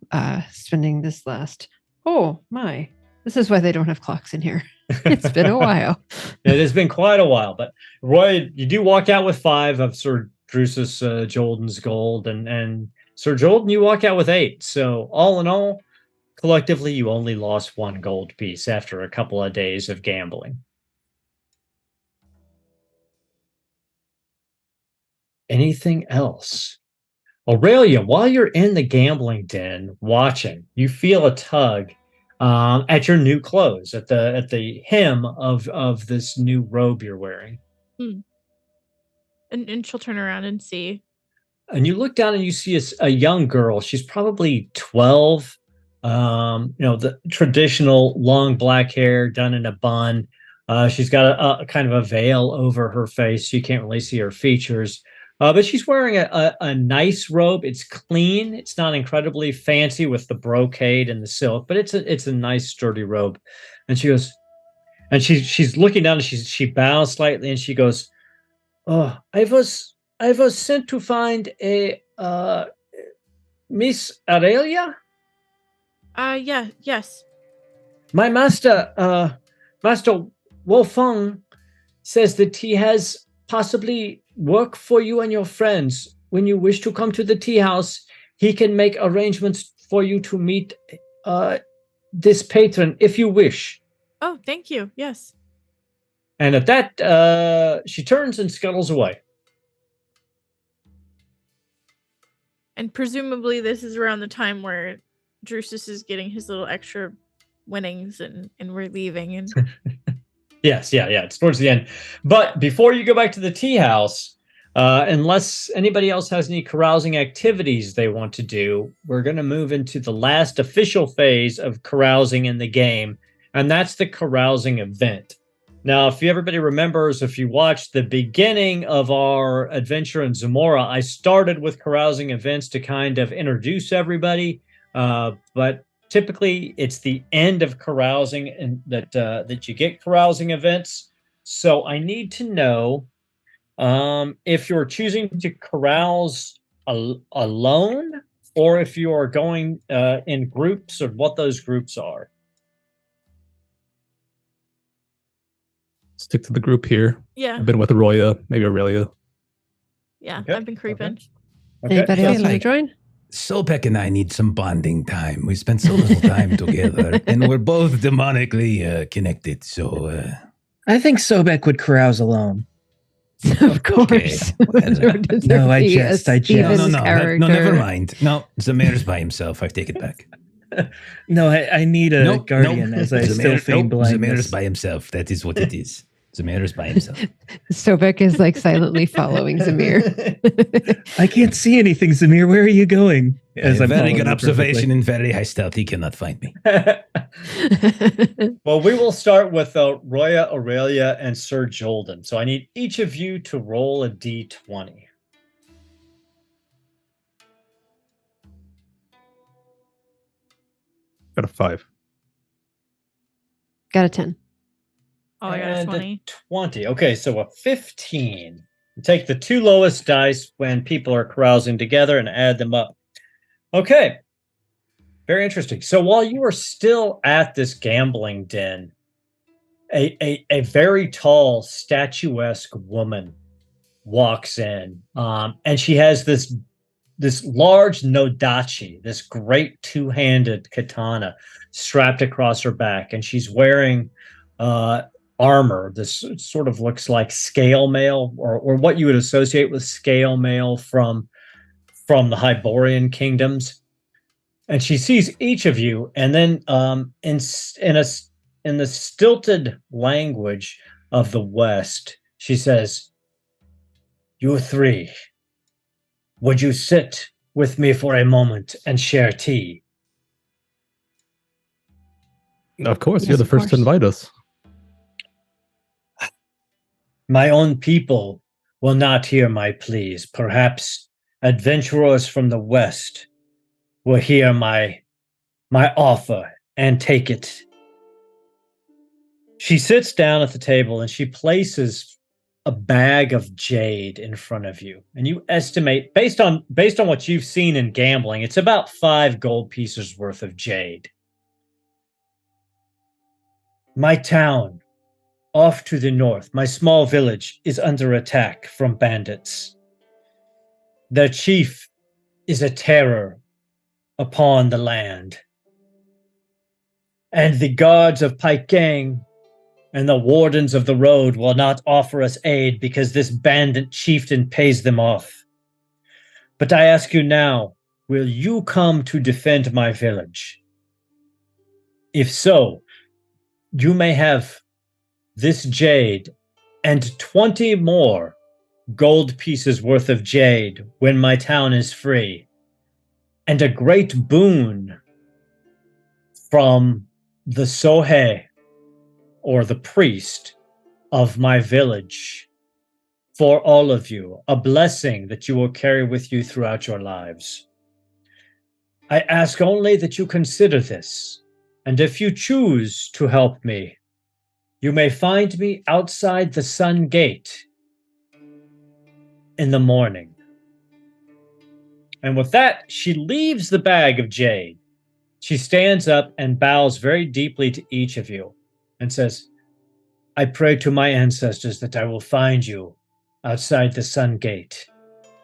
Spending this last. Oh my! This is why they don't have clocks in here. It's been a while. It has been quite a while, but Roy, you do walk out with 5 of Sir Drusus Jolden's gold, and Sir Jolden, you walk out with 8. So all in all, collectively, you only lost 1 gold piece after a couple of days of gambling. Anything else? Aurelia, while you're in the gambling den watching, you feel a tug at your new clothes, at the hem of this new robe you're wearing. And she'll turn around and see. And you look down and you see a young girl. She's probably 12. The traditional long black hair done in a bun. She's got a kind of a veil over her face. You can't really see her features. But she's wearing a nice robe. It's clean. It's not incredibly fancy with the brocade and the silk, but it's a nice sturdy robe. And she goes, and she's looking down and she bows slightly and she goes, "Oh, I was sent to find a Miss Aurelia. Yes. My master, Master Wolfeng, says that he has possibly work for you and your friends. When you wish to come to the tea house, he can make arrangements for you to meet this patron if you wish." Oh, thank you. Yes. And at that, she turns and scuttles away. And presumably this is around the time where Drusus is getting his little extra winnings and we're leaving. And Yes, yeah. It's towards the end. But before you go back to the tea house, unless anybody else has any carousing activities they want to do, we're going to move into the last official phase of carousing in the game, and that's the carousing event. Now, if everybody remembers, if you watched the beginning of our adventure in Zamora, I started with carousing events to kind of introduce everybody, but typically it's the end of carousing and that you get carousing events. So I need to know if you're choosing to carouse alone or if you are going in groups, or what those groups are. Stick to the group here. yeah. I've been with Roya, maybe Aurelia. Yeah. Okay, I've been creeping. Okay. Anybody else want to like- join? Sobek and I need some bonding time. We spent so little time together, and we're both demonically connected. So, I think Sobek would carouse alone. Of course. No, I jest. no, never mind. No, Zamir's by himself. I take it back. No, I need a guardian as I still feign blindness. Zamir's by himself. That is what it is. Zamir's by himself. Sobek is like silently following Zamir. I can't see anything, Zamir. Where are you going? As I'm very following good you observation and very high stealth. He cannot find me. Well, we will start with Roya, Aurelia, and Sir Jolden. So I need each of you to roll a d20. Got a 5. Got a 10. Oh, I got a And 20. 20. Okay, so a 15. You take the 2 lowest dice when people are carousing together and add them up. Okay. Very interesting. So while you are still at this gambling den, a very tall, statuesque woman walks in, and she has this large nodachi, this great 2-handed katana strapped across her back, and she's wearing armor. This sort of looks like scale mail, or what you would associate with scale mail from the Hyborian kingdoms. And she sees each of you, and then in the stilted language of the West, she says, "You 3, would you sit with me for a moment and share tea?" Of course, Yes, you're the of first to course. invite us. My own people will not hear my pleas. Perhaps adventurers from the West will hear my offer and take it. She sits down at the table and she places a bag of jade in front of you, and you estimate, based on what you've seen in gambling, it's about 5 gold pieces worth of jade. My town, off to the north, my small village, is under attack from bandits. Their chief is a terror upon the land. And the guards of Pike Gang and the wardens of the road will not offer us aid because this bandit chieftain pays them off. But I ask you now, will you come to defend my village? If so, you may have this jade and 20 more gold pieces worth of jade when my town is free, and a great boon from the Sohe, or the priest of my village, for all of you, a blessing that you will carry with you throughout your lives. I ask only that you consider this, and if you choose to help me, you may find me outside the Sun Gate in the morning. And with that, she leaves the bag of jade. She stands up and bows very deeply to each of you and says, I pray to my ancestors that I will find you outside the Sun Gate,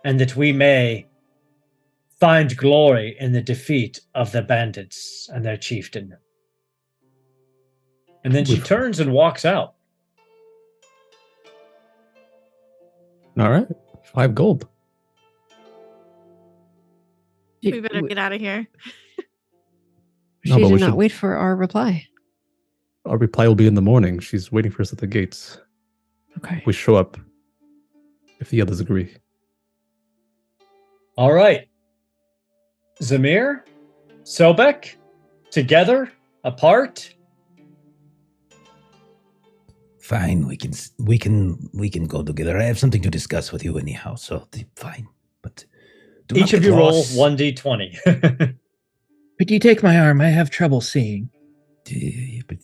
and that we may find glory in the defeat of the bandits and their chieftain. And then she turns and walks out. All right. 5 gold. We better get out of here. She No, but did we not should- wait for our reply. Our reply will be in the morning. She's waiting for us at the gates. Okay. We show up if the others agree. All right. Zamir, Sobek, together, apart. Fine, we can go together. I have something to discuss with you anyhow, so fine. But do not Each of get you roll lost. 1d20. Could you take my arm? I have trouble seeing. But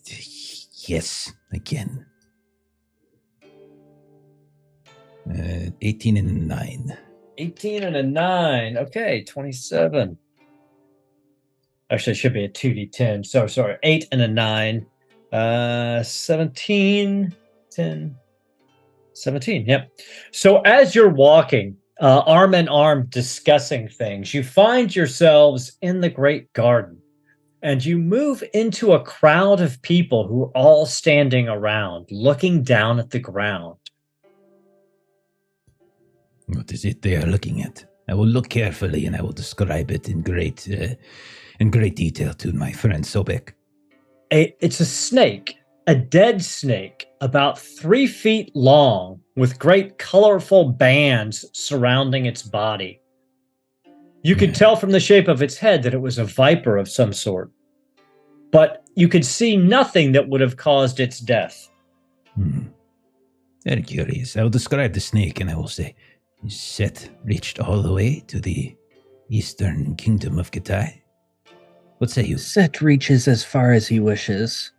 yes, I can. 18 and a 9. 18 and a 9. Okay, 27. Actually, it should be a 2d10. So, sorry, 8 and a 9. 17, 10, 17. Yep. So as you're walking, arm in arm discussing things, you find yourselves in the great garden, and you move into a crowd of people who are all standing around, looking down at the ground. What is it they are looking at? I will look carefully and I will describe it in great detail to my friend Sobek. It's a snake, a dead snake, about 3 feet long, with great colorful bands surrounding its body. You could tell from the shape of its head that it was a viper of some sort, but you could see nothing that would have caused its death. Very curious. I will describe the snake and I will say, Set reached all the way to the eastern kingdom of Kitai. What say you? Set reaches as far as he wishes.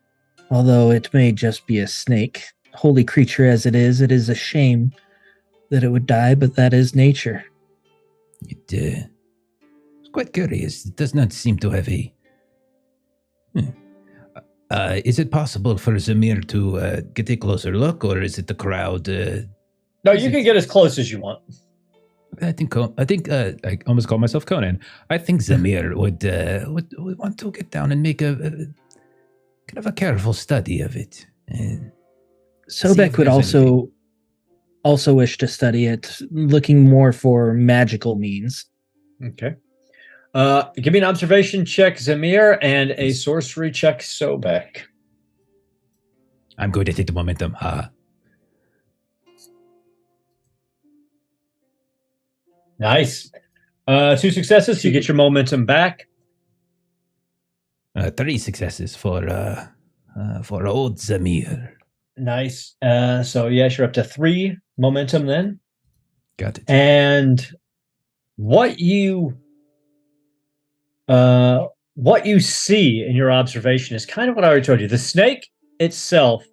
Although it may just be a snake. Holy creature as it is a shame that it would die, but that is nature. It's quite curious. It does not seem to have a... is it possible for Zamir to get a closer look, or is it the crowd? No, you can get as close as you want. I think I almost called myself Conan. I think Zamir would want to get down and make a kind of a careful study of it. Sobek would also wish to study it, looking more for magical means. Okay. Give me an observation check, Zamir, and a sorcery check, Sobek. I'm going to take the momentum. Nice. 2 successes, you get your momentum back. 3 successes for old Zamir. Nice. So yes, you're up to 3 momentum then. Got it. And what you see in your observation is kind of what I already told you. The snake itself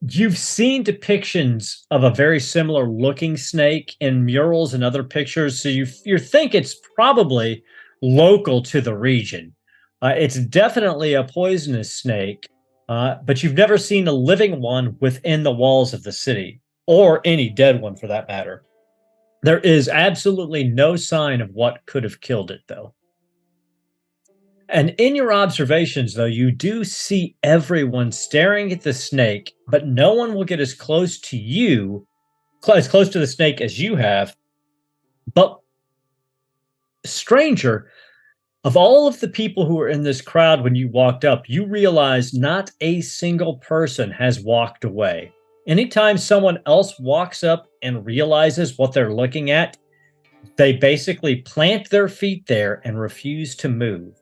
You've seen depictions of a very similar looking snake in murals and other pictures, so you think it's probably local to the region. It's definitely a poisonous snake, but you've never seen a living one within the walls of the city, or any dead one for that matter. There is absolutely no sign of what could have killed it, though. And in your observations, though, you do see everyone staring at the snake, but no one will get as close to you, as close to the snake as you have. But, stranger, of all of the people who were in this crowd when you walked up, you realize not a single person has walked away. Anytime someone else walks up and realizes what they're looking at, they basically plant their feet there and refuse to move.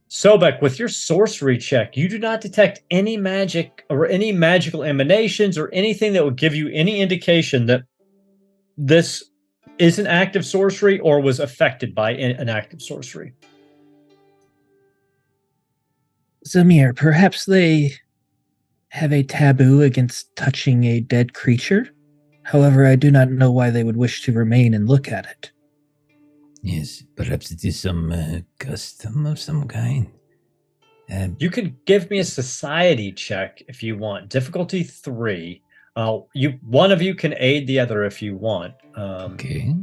Sobek, with your sorcery check, you do not detect any magic or any magical emanations or anything that would give you any indication that this is an active sorcery or was affected by an active sorcery. Zamir, perhaps they have a taboo against touching a dead creature? However, I do not know why they would wish to remain and look at it. Yes, perhaps it is some custom of some kind. You can give me a society check if you want. Difficulty 3. One of you can aid the other if you want. Okay.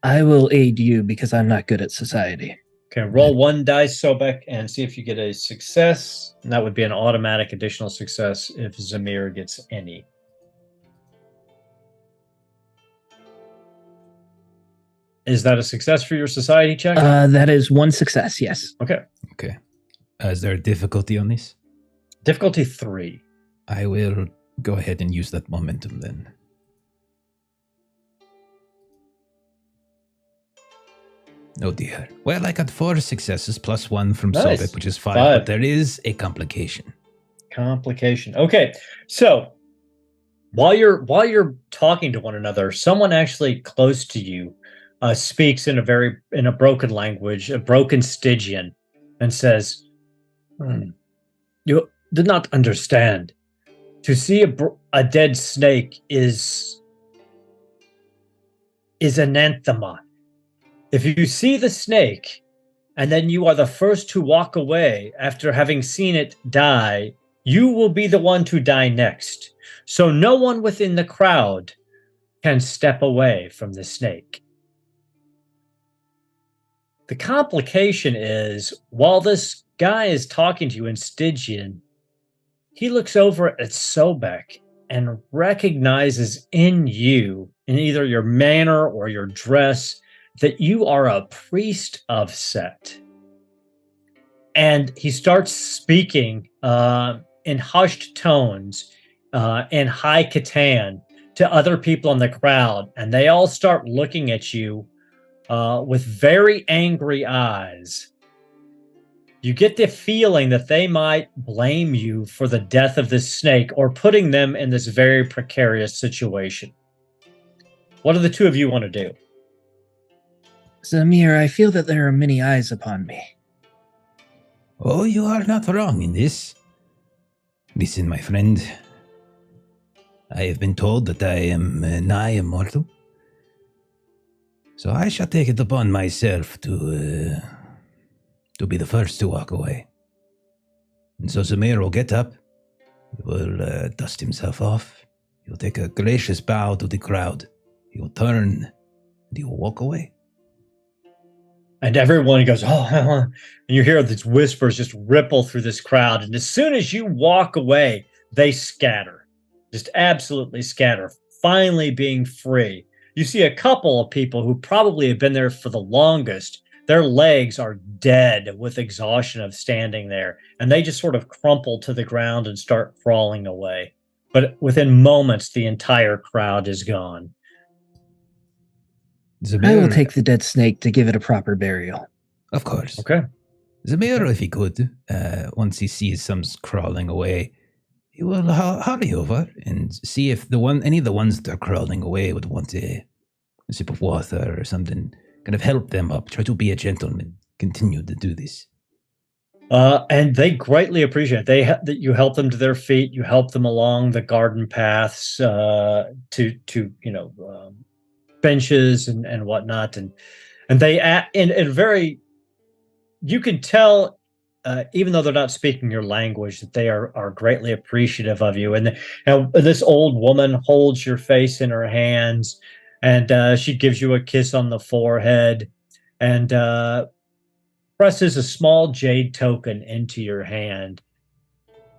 I will aid you because I'm not good at society. Okay, roll 1 dice, Sobek, and see if you get a success. And that would be an automatic additional success if Zamir gets any. Is that a success for your society check? That is one success, yes. Okay. Okay. Is there a difficulty on this? Difficulty 3. I will go ahead and use that momentum then. Oh dear. Well, I got 4 successes plus 1 from Nice. Sobek, which is 5. 5. But there is a complication. Complication. Okay, so while you're talking to one another, someone actually close to you speaks in a broken language, a broken Stygian, and says, "You did not understand. To see a dead snake is anathema. If you see the snake, and then you are the first to walk away after having seen it die, you will be the one to die next. So no one within the crowd can step away from the snake." The complication is, while this guy is talking to you in Stygian, he looks over at Sobek and recognizes in you, in either your manner or your dress, that you are a priest of Set. And he starts speaking in hushed tones in High Catan to other people in the crowd, and they all start looking at you with very angry eyes. You get the feeling that they might blame you for the death of this snake or putting them in this very precarious situation. What do the two of you want to do? Zamir, I feel that there are many eyes upon me. Oh, you are not wrong in this. Listen, my friend. I have been told that I am nigh immortal. So I shall take it upon myself to be the first to walk away. And so Zamir will get up, he will dust himself off, he will take a gracious bow to the crowd, he will turn, and he will walk away. And everyone goes, "Oh," and you hear these whispers just ripple through this crowd. And as soon as you walk away, they scatter, just absolutely scatter, finally being free. You see a couple of people who probably have been there for the longest. Their legs are dead with exhaustion of standing there, and they just sort of crumple to the ground and start crawling away. But within moments, the entire crowd is gone. Zamir, I will take the dead snake to give it a proper burial. Of course. Okay. Zamir, if he could, once he sees some crawling away, he will hurry over and see if any of the ones that are crawling away would want a sip of water or something. Kind of help them up. Try to be a gentleman. Continue to do this. And they greatly appreciate it. That you help them to their feet. You help them along the garden paths to benches and whatnot. And they in very, you can tell, even though they're not speaking your language, that they are greatly appreciative of you. And this old woman holds your face in her hands, and she gives you a kiss on the forehead, and presses a small jade token into your hand.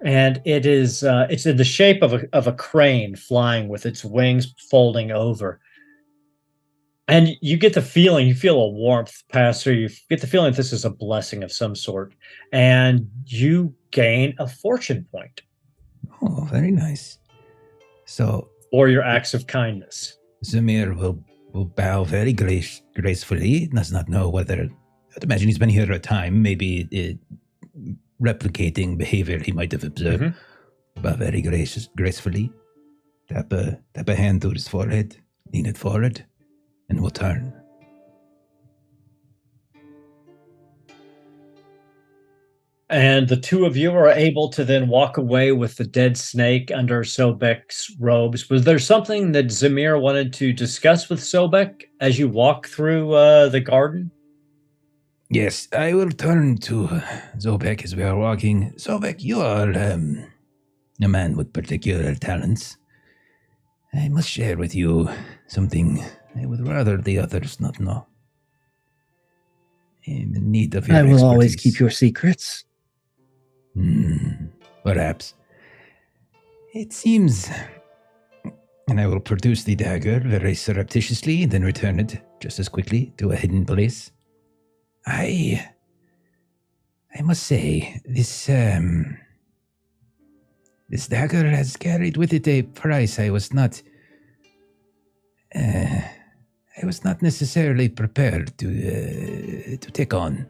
And it's in the shape of a crane flying with its wings folding over. And you get the feeling, you feel a warmth pass through. You get the feeling this is a blessing of some sort. And you gain a fortune point Oh, very nice. So for your acts of kindness. Zamir will bow very gracefully. Does not know whether. I'd imagine he's been here a time, maybe replicating behavior he might have observed. Bow very gracefully. Tap a hand to his forehead, lean it forward, and we'll turn. And the two of you are able to then walk away with the dead snake under Sobek's robes. Was there something that Zamir wanted to discuss with Sobek as you walk through the garden? Yes, I will turn to Zobek as we are walking. Zobek, you are a man with particular talents. I must share with you something I would rather the others not know. I'm in need of your I will always expertise. keep your secrets. Perhaps. It seems, and I will produce the dagger very surreptitiously and then return it just as quickly to a hidden place. I must say, this dagger has carried with it a price I was not necessarily prepared to take on.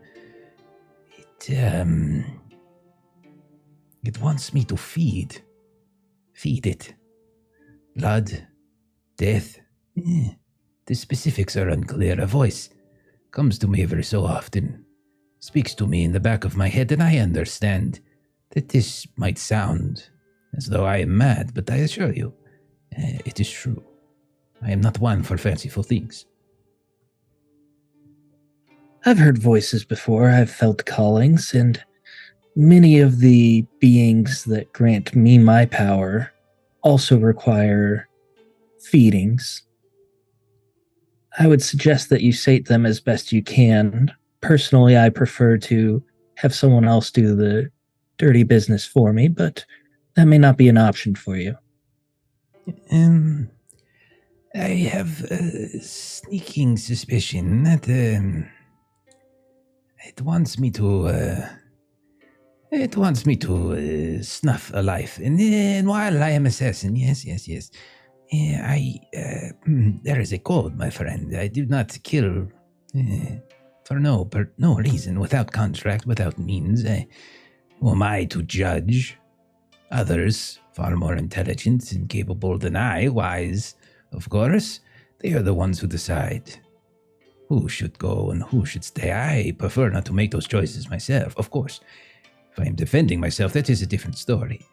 It wants me to feed it. Blood, death. The specifics are unclear. A voice comes to me every so often, speaks to me in the back of my head, and I understand that this might sound as though I am mad, but I assure you, it is true. I am not one for fanciful things. I've heard voices before, I've felt callings, and many of the beings that grant me my power also require feedings. I would suggest that you sate them as best you can. Personally, I prefer to have someone else do the dirty business for me, but that may not be an option for you. I have a sneaking suspicion that it wants me to snuff a life, and while I am assassin, yes. There is a code, my friend. I do not kill for no reason, without contract, without means. Who am I to judge? Others, far more intelligent and capable than I, wise, of course, they are the ones who decide who should go and who should stay. I prefer not to make those choices myself, of course. If I am defending myself, that is a different story.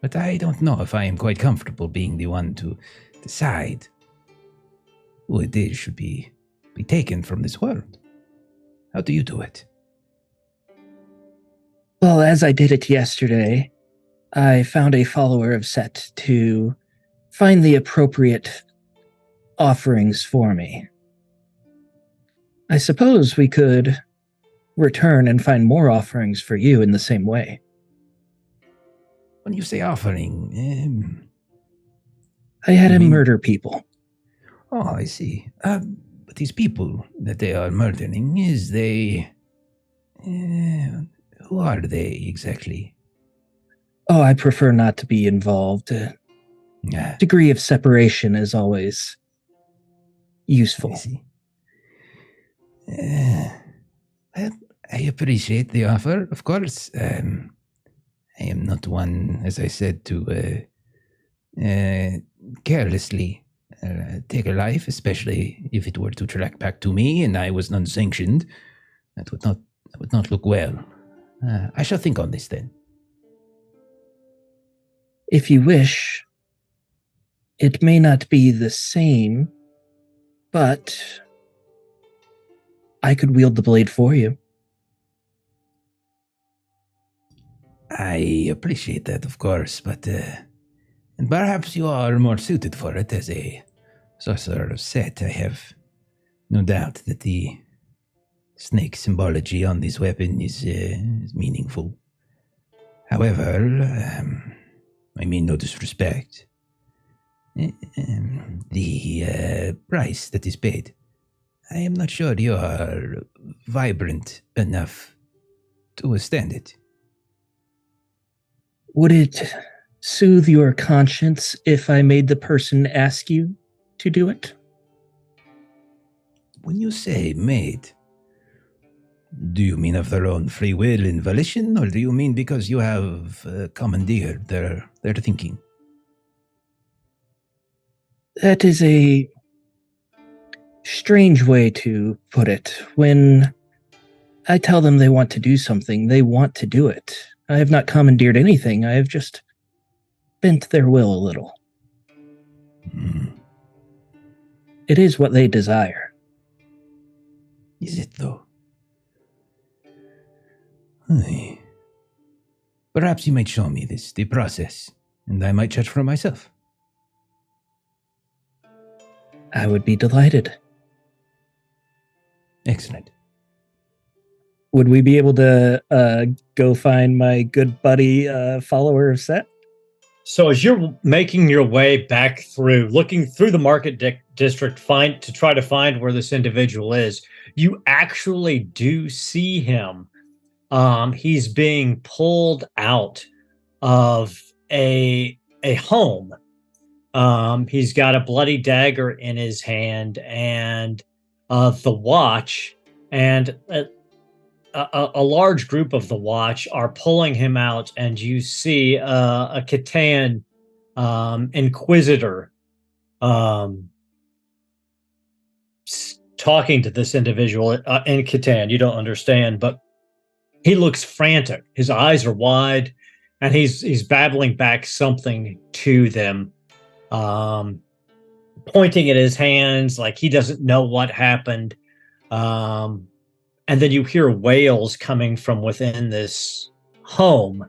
But I don't know if I am quite comfortable being the one to decide who it is should be taken from this world. How do you do it? Well, as I did it yesterday, I found a follower of Set to find the appropriate offerings for me. I suppose we could return and find more offerings for you in the same way. When you say offering, I had him mean- murder people. Oh, I see. But these people that they are murdering, who are they exactly? Oh, I prefer not to be involved. A degree of separation is always useful. I see. Well, I appreciate the offer, of course. I am not one, as I said, to carelessly take a life, especially if it were to track back to me and I was unsanctioned. That would not look well. I shall think on this then. If you wish, it may not be the same, but I could wield the blade for you. I appreciate that, of course, but and perhaps you are more suited for it as a sorcerer of Set. I have no doubt that the snake symbology on this weapon is meaningful. However, I mean no disrespect. The price that is paid, I am not sure you are vibrant enough to withstand it. Would it soothe your conscience if I made the person ask you to do it? When you say made, do you mean of their own free will and volition, or do you mean because you have commandeered their thinking? That is a strange way to put it. When I tell them they want to do something, they want to do it. I have not commandeered anything. I have just bent their will a little. It is what they desire. Is it, though? Aye. Perhaps you might show me the process, and I might judge for myself. I would be delighted. Excellent. Would we be able to go find my good buddy, follower of Set? So as you're making your way back through, looking through the market district, to try to find where this individual is, you actually do see him. He's being pulled out of a home. He's got a bloody dagger in his hand and the watch, and a large group of the watch are pulling him out, and you see a Catan inquisitor talking to this individual in Catan. You don't understand, but he looks frantic. His eyes are wide, and he's babbling back something to them, pointing at his hands like he doesn't know what happened. And then you hear wails coming from within this home,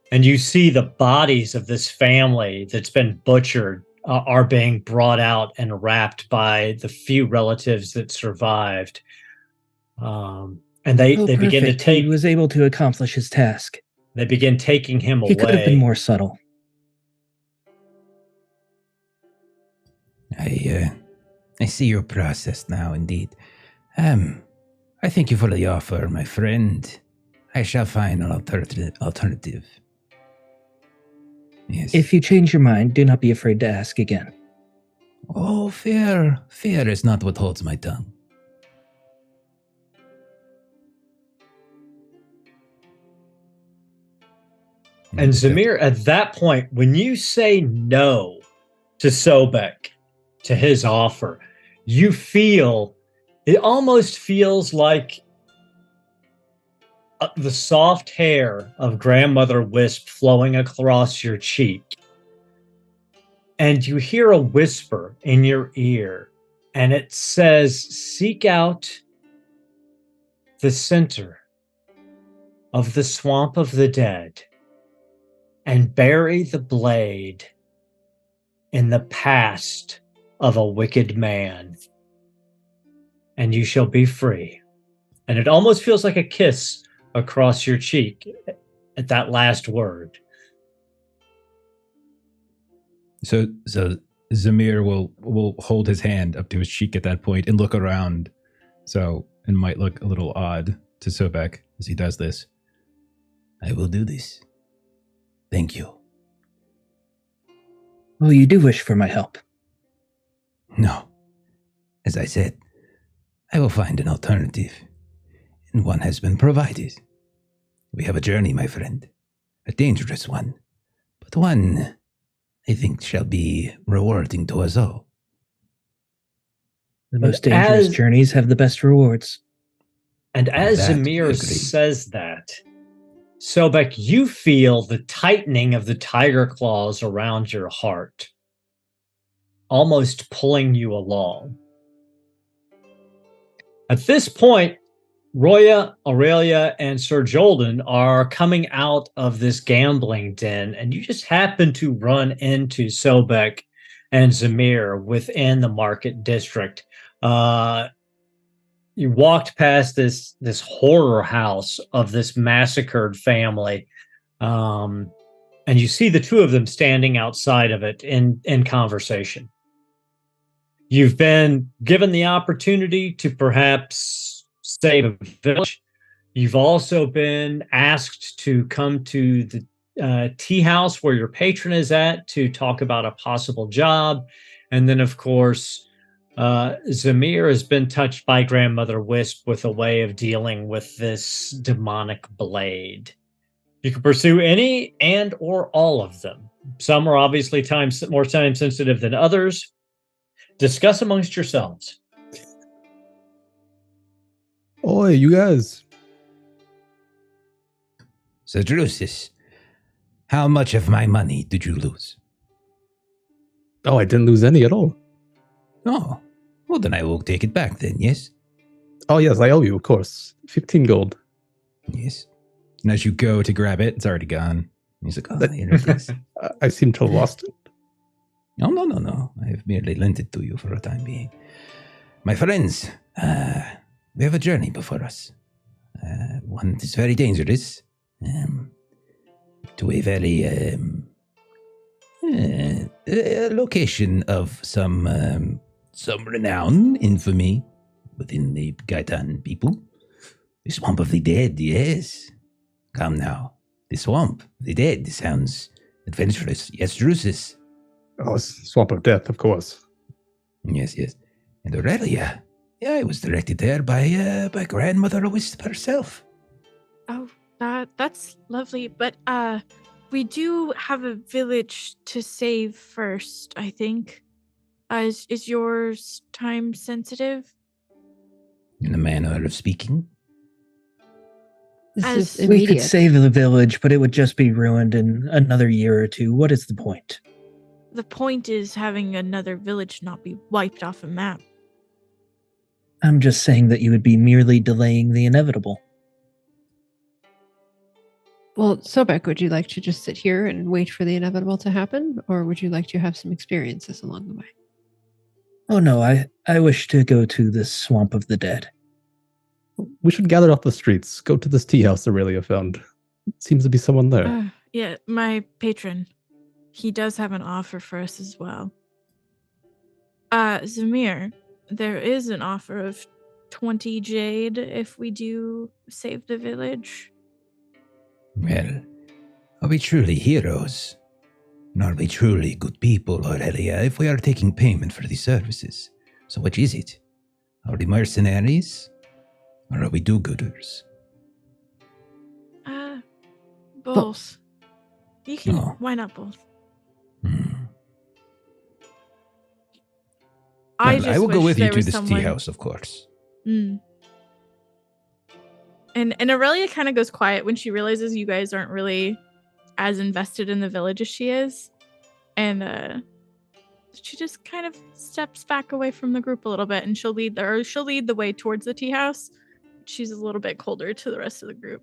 and you see the bodies of this family that's been butchered are being brought out and wrapped by the few relatives that survived. And they begin to take. He was able to accomplish his task. They begin taking him away. He could have been more subtle. I see your process now, indeed. I thank you for the offer, my friend. I shall find an alternative. Yes. If you change your mind, do not be afraid to ask again. Oh, fear is not what holds my tongue. And Zamir, at that point, when you say no to Sobek, to his offer, you feel, it almost feels like the soft hair of Grandmother Wisp flowing across your cheek. And you hear a whisper in your ear, and it says, seek out the center of the swamp of the dead and bury the blade in the past of a wicked man, and you shall be free. And it almost feels like a kiss across your cheek at that last word. So Zamir will hold his hand up to his cheek at that point and look around. And might look a little odd to Sobek as he does this. I will do this. Thank you. Oh, you do wish for my help? No. As I said, I will find an alternative, and one has been provided. We have a journey, my friend, a dangerous one, but one I think shall be rewarding to us all. The most dangerous journeys have the best rewards. And as That, Zamir agreed. says that, Sobek, you feel the tightening of the tiger claws around your heart, almost pulling you along. At this point, Roya, Aurelia, and Sir Jolden are coming out of this gambling den, and you just happen to run into Sobek and Zamir within the market district. You walked past this horror house of this massacred family, and you see the two of them standing outside of it in conversation. You've been given the opportunity to perhaps save a village. You've also been asked to come to the tea house where your patron is at to talk about a possible job. And then, of course, Zamir has been touched by Grandmother Wisp with a way of dealing with this demonic blade. You can pursue any and or all of them. Some are obviously more time sensitive than others. Discuss amongst yourselves. Oi, you guys. So, Drusus, how much of my money did you lose? Oh, I didn't lose any at all. Oh, well, then I will take it back then, yes? Oh, yes, I owe you, of course. 15 gold. Yes. And as you go to grab it, it's already gone. And he's like, oh, Here it is. I seem to have lost it. No. I have merely lent it to you for a time being. My friends, we have a journey before us. One that is very dangerous. To a very location of some renown, infamy within the Gaitan people. The Swamp of the Dead, yes. Come now. The Swamp, the Dead, sounds adventurous. Yes, Drusus. Oh, Swamp of Death, of course. Yes. And Aurelia, I was directed there by Grandmother Wisp herself. Oh, that's lovely. But we do have a village to save first, I think. Is yours time sensitive? In the manner of speaking. This is We could immediate. save the village, but it would just be ruined in another year or two. What is the point? The point is having another village not be wiped off a map. I'm just saying that you would be merely delaying the inevitable. Well, Sobek, would you like to just sit here and wait for the inevitable to happen? Or would you like to have some experiences along the way? Oh no, I wish to go to the Swamp of the Dead. We should gather off the streets. Go to this tea house Aurelia found. Seems to be someone there. Yeah, my patron. He does have an offer for us as well. Zamir, there is an offer of 20 jade if we do save the village. Well, are we truly heroes? And are we truly good people, Aurelia, if we are taking payment for these services? So which is it? Are we mercenaries? Or are we do-gooders? Both. You can, Oh. why not both? I will go with you there to was this someone- tea house, of course. Mm. And Aurelia kind of goes quiet when she realizes you guys aren't really as invested in the village as she is. And she just kind of steps back away from the group a little bit, and she'll lead the way towards the tea house. She's a little bit colder to the rest of the group.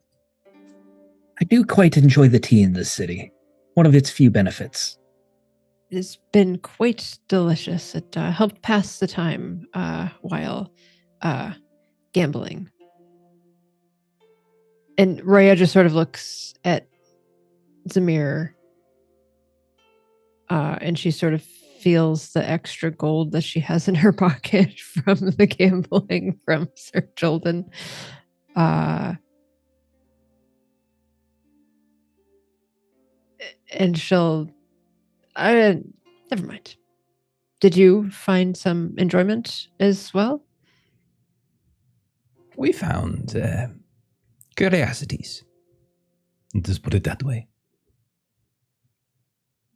I do quite enjoy the tea in this city. One of its few benefits. It has been quite delicious. It helped pass the time while gambling. And Rhea just sort of looks at Zamir, and she sort of feels the extra gold that she has in her pocket from the gambling from Sir Jolden. And she'll... never mind. Did you find some enjoyment as well? We found curiosities. Just put it that way.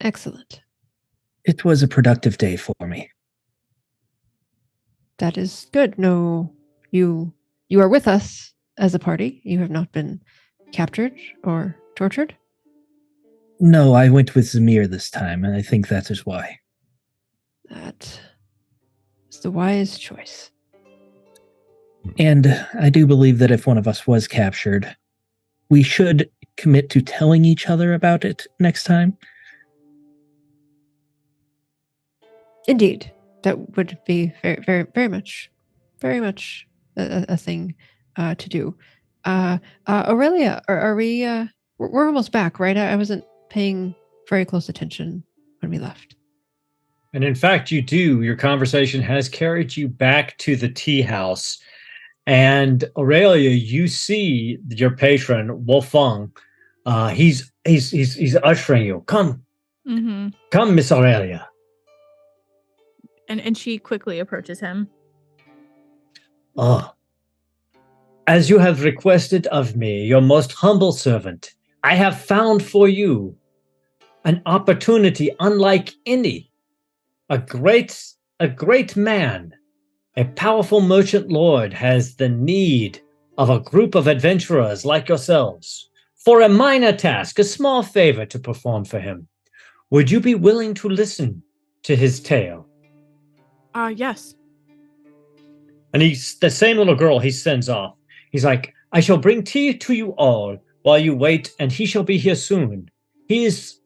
Excellent. It was a productive day for me. That is good. No, you are with us as a party. You have not been captured or tortured? No, I went with Zamir this time, and I think that is why. That is the wise choice. And I do believe that if one of us was captured, we should commit to telling each other about it next time. Indeed, that would be very, very, very much a thing to do. Aurelia, are we? We're almost back, right? I wasn't paying very close attention when we left. And in fact, you do. Your conversation has carried you back to the tea house. And Aurelia, you see your patron, Wolfang. He's ushering you. Come, Mm-hmm. come, Miss Aurelia. And she quickly approaches him. Oh, as you have requested of me, your most humble servant, I have found for you an opportunity unlike any. A great man, a powerful merchant lord has the need of a group of adventurers like yourselves for a minor task, a small favor to perform for him. Would you be willing to listen to his tale? Yes. And he's the same little girl he sends off. He's like, I shall bring tea to you all while you wait, and he shall be here soon. He is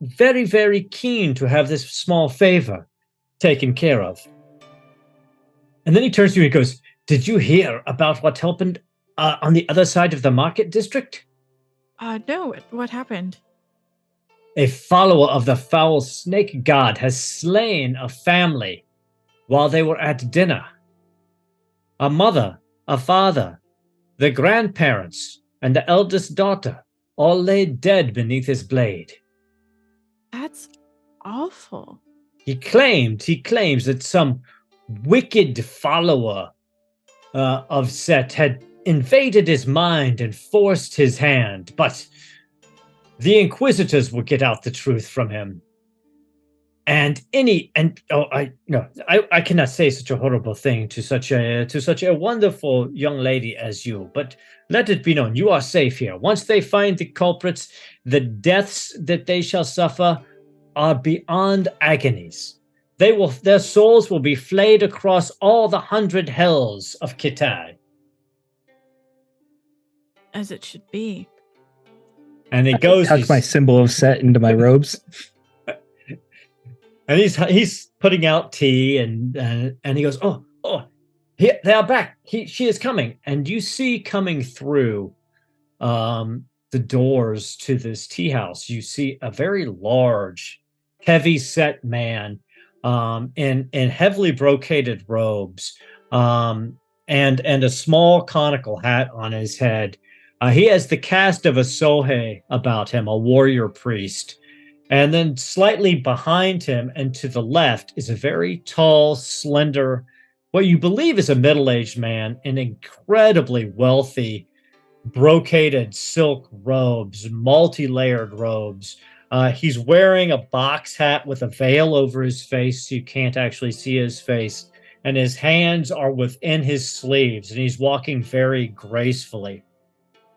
very, very keen to have this small favor taken care of. And then he turns to you and goes, did you hear about what happened on the other side of the market district? No, what happened? A follower of the foul snake god has slain a family while they were at dinner. A mother, a father, the grandparents, and the eldest daughter all lay dead beneath his blade. That's awful. He claims that some wicked follower of Set had invaded his mind and forced his hand, but the Inquisitors will get out the truth from him. And I cannot say such a horrible thing to such a wonderful young lady as you, but let it be known, you are safe here. Once they find the culprits, the deaths that they shall suffer are beyond agonies. Their souls will be flayed across all the 100 hells of Kitai. As it should be. And it goes. Tuck my symbol of Set into my robes. And he's putting out tea, and he goes, oh, here they are back. She is coming, and you see coming through the doors to this tea house. You see a very large, heavy-set man in heavily brocaded robes, and a small conical hat on his head. He has the cast of a Sohei about him, a warrior priest. And then slightly behind him and to the left is a very tall, slender, what you believe is a middle-aged man in incredibly wealthy, brocaded silk robes, multi-layered robes. He's wearing a box hat with a veil over his face, so you can't actually see his face. And his hands are within his sleeves, and he's walking very gracefully.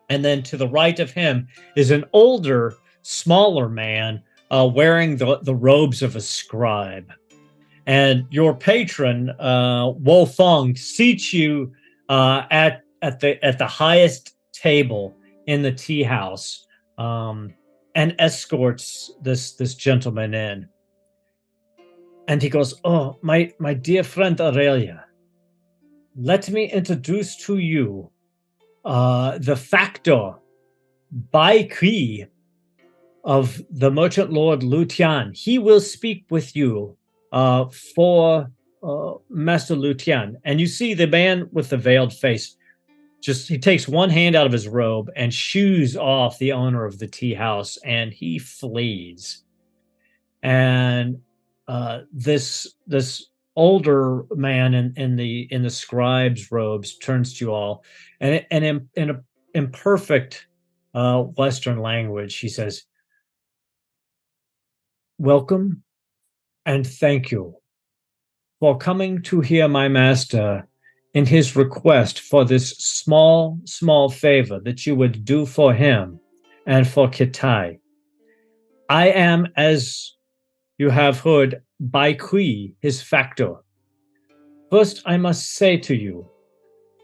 And then to the right of him is an older, smaller man wearing the robes of a scribe. And your patron, Wolfang, seats you at the highest table in the tea house and escorts this gentleman in. And he goes, oh, my dear friend Aurelia, let me introduce to you the factor by key of the merchant lord Lutian. He will speak with you for Master Lutian. And you see the man with the veiled face, he takes one hand out of his robe and shoos off the owner of the tea house, and he flees. And this older man in the scribe's robes turns to you all, and in an imperfect Western language, he says, welcome and thank you for coming to hear my master in his request for this small, small favor that you would do for him and for Kitai. I am, as you have heard, Baikui, his factor. First, I must say to you,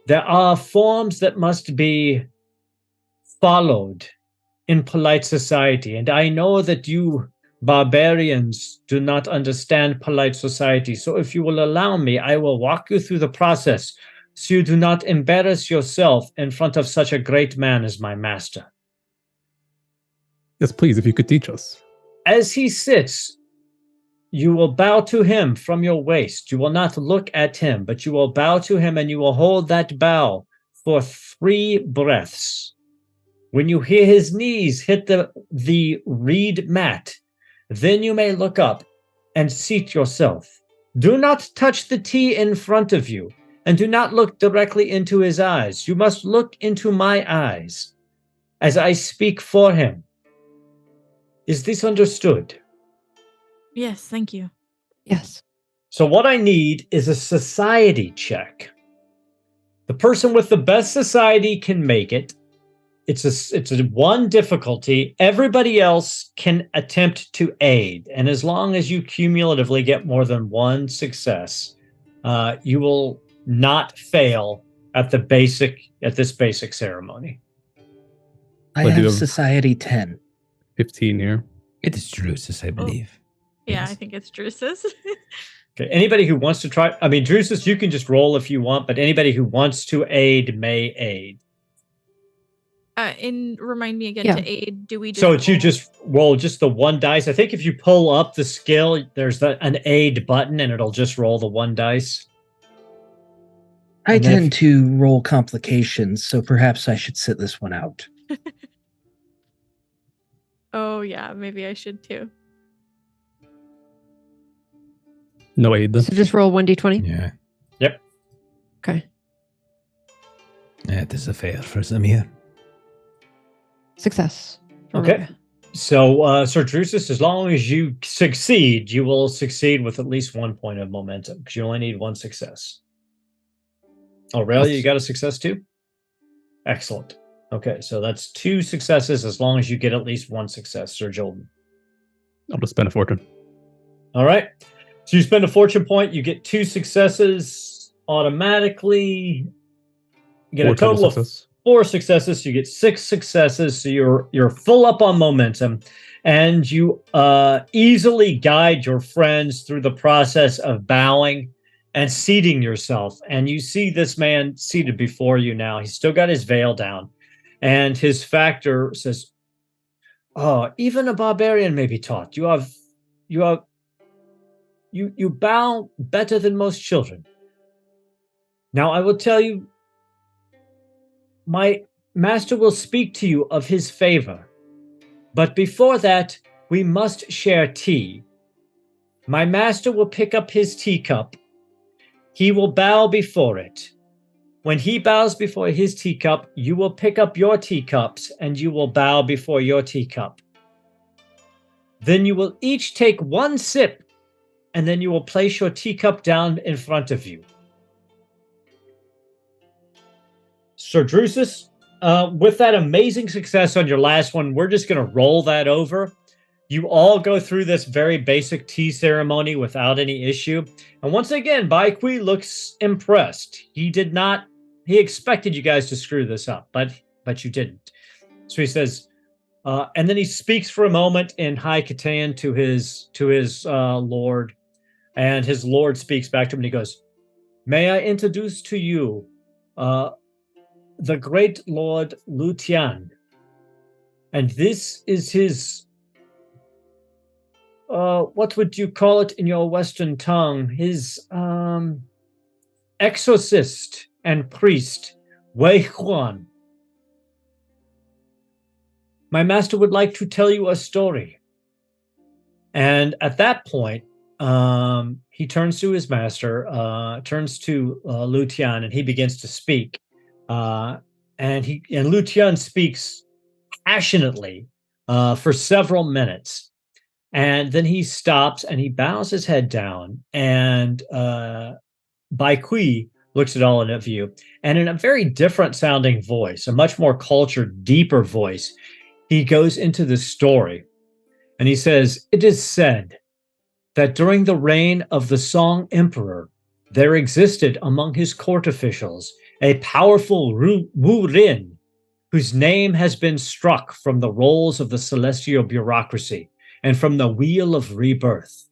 there are forms that must be followed in polite society, and I know that you barbarians do not understand polite society, so if you will allow me, I will walk you through the process so you do not embarrass yourself in front of such a great man as my master. Yes, please, if you could teach us. As he sits, you will bow to him from your waist. You will not look at him, but you will bow to him and you will hold that bow for 3 breaths. When you hear his knees hit the reed mat, then you may look up and seat yourself. Do not touch the tea in front of you, and do not look directly into his eyes. You must look into my eyes as I speak for him. Is this understood? Yes, thank you. Yes. So what I need is a society check. The person with the best society can make it. It's a 1 difficulty. Everybody else can attempt to aid, and as long as you cumulatively get more than 1 success, you will not fail at this basic ceremony. I I do have have- Society 10. 15 here. It is Drusus, I believe. Yeah, Yes. I think it's Drusus. Okay. Anybody who wants to try, I mean, Drusus, you can just roll if you want, but anybody who wants to aid may aid. And remind me again Yeah. to aid. Do we just So it's you roll- just roll just the 1 dice. I think if you pull up the skill, there's an aid button and it'll just roll the 1 dice. I And then tend to roll complications, so perhaps I should sit this one out. Oh yeah, maybe I should too. No aid then. So just roll 1d20. Yeah. Okay. That is a fail for Zamir. Success. for Okay. Maria. So, Sir Drusus, as long as you succeed, you will succeed with at least 1 point of momentum because you only need 1 success. Oh, really? You got a success too? Excellent. Okay, so that's 2 successes as long as you get at least 1 success, Sir Jordan. I'll just spend a fortune. All right. So you spend a fortune point, you get 2 successes automatically. You get 4 a total of success. 4 successes, so you get 6 successes, so you're full up on momentum, and you easily guide your friends through the process of bowing and seating yourself. And you see this man seated before you now. He's still got his veil down, and his factor says, "Oh, even a barbarian may be taught. You bow better than most children. Now I will tell you, my master will speak to you of his favor, but before that, we must share tea. My master will pick up his teacup. He will bow before it. When he bows before his teacup, you will pick up your teacups and you will bow before your teacup. Then you will each take 1 sip, and then you will place your teacup down in front of you." Sir Drusus, with that amazing success on your last one, we're just going to roll that over. You all go through this very basic tea ceremony without any issue. And once again, Baikui looks impressed. He expected you guys to screw this up, but you didn't. So he says, and then he speaks for a moment in High Catan to his lord, and his lord speaks back to him and he goes, "May I introduce to you the great Lord Lutian, and this is his, what would you call it in your Western tongue? His exorcist and priest, Wei Huan. My master would like to tell you a story." And at that point, he turns to his master, turns to Lutian, and he begins to speak. And Lutian speaks passionately for several minutes, and then he stops and he bows his head down. And Baikui looks at all of you, and in a very different sounding voice, a much more cultured, deeper voice, he goes into the story. And he says, "It is said that during the reign of the Song Emperor, there existed among his court officials a powerful Wu Rin, whose name has been struck from the rolls of the celestial bureaucracy and from the wheel of rebirth.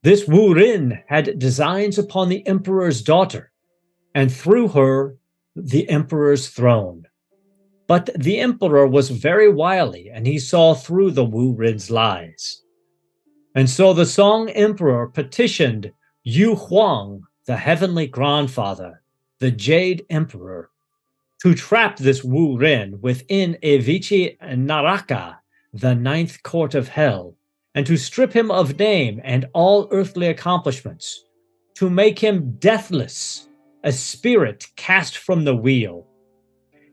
This Wu Rin had designs upon the emperor's daughter, and through her, the emperor's throne. But the emperor was very wily, and he saw through the Wu Rin's lies. And so the Song Emperor petitioned Yu Huang, the heavenly grandfather, the Jade Emperor, to trap this Wu Rin within Evichi Naraka, the ninth court of hell, and to strip him of name and all earthly accomplishments, to make him deathless, a spirit cast from the wheel.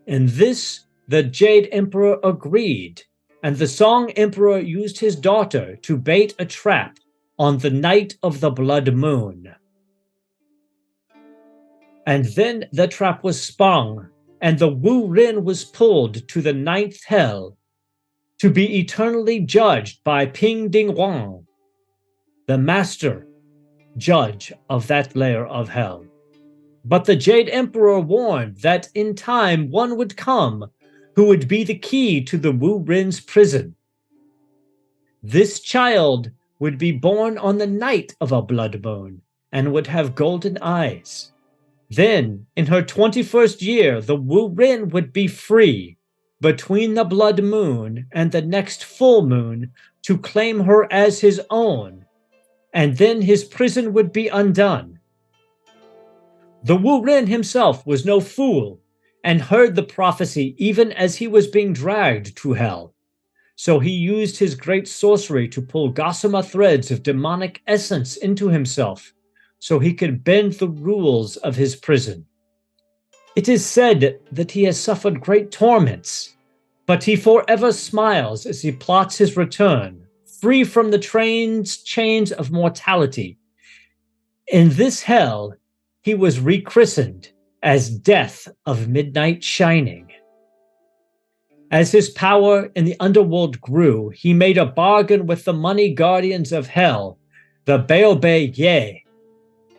In this, the Jade Emperor agreed, and the Song Emperor used his daughter to bait a trap on the night of the blood moon. And then the trap was sprung, and the Wu Rin was pulled to the ninth hell to be eternally judged by Ping Ding Wang, the master judge of that layer of hell. But the Jade Emperor warned that in time one would come who would be the key to the Wu Rin's prison. This child would be born on the night of a blood moon and would have golden eyes. Then, in her 21st year, the Wu Rin would be free between the blood moon and the next full moon to claim her as his own, and then his prison would be undone. The Wu Rin himself was no fool and heard the prophecy even as he was being dragged to hell. So he used his great sorcery to pull gossamer threads of demonic essence into himself so he could bend the rules of his prison. It is said that he has suffered great torments, but he forever smiles as he plots his return, free from the chains of mortality. In this hell, he was rechristened as Death of Midnight Shining. As his power in the underworld grew, he made a bargain with the money guardians of hell, the Baobei Ye,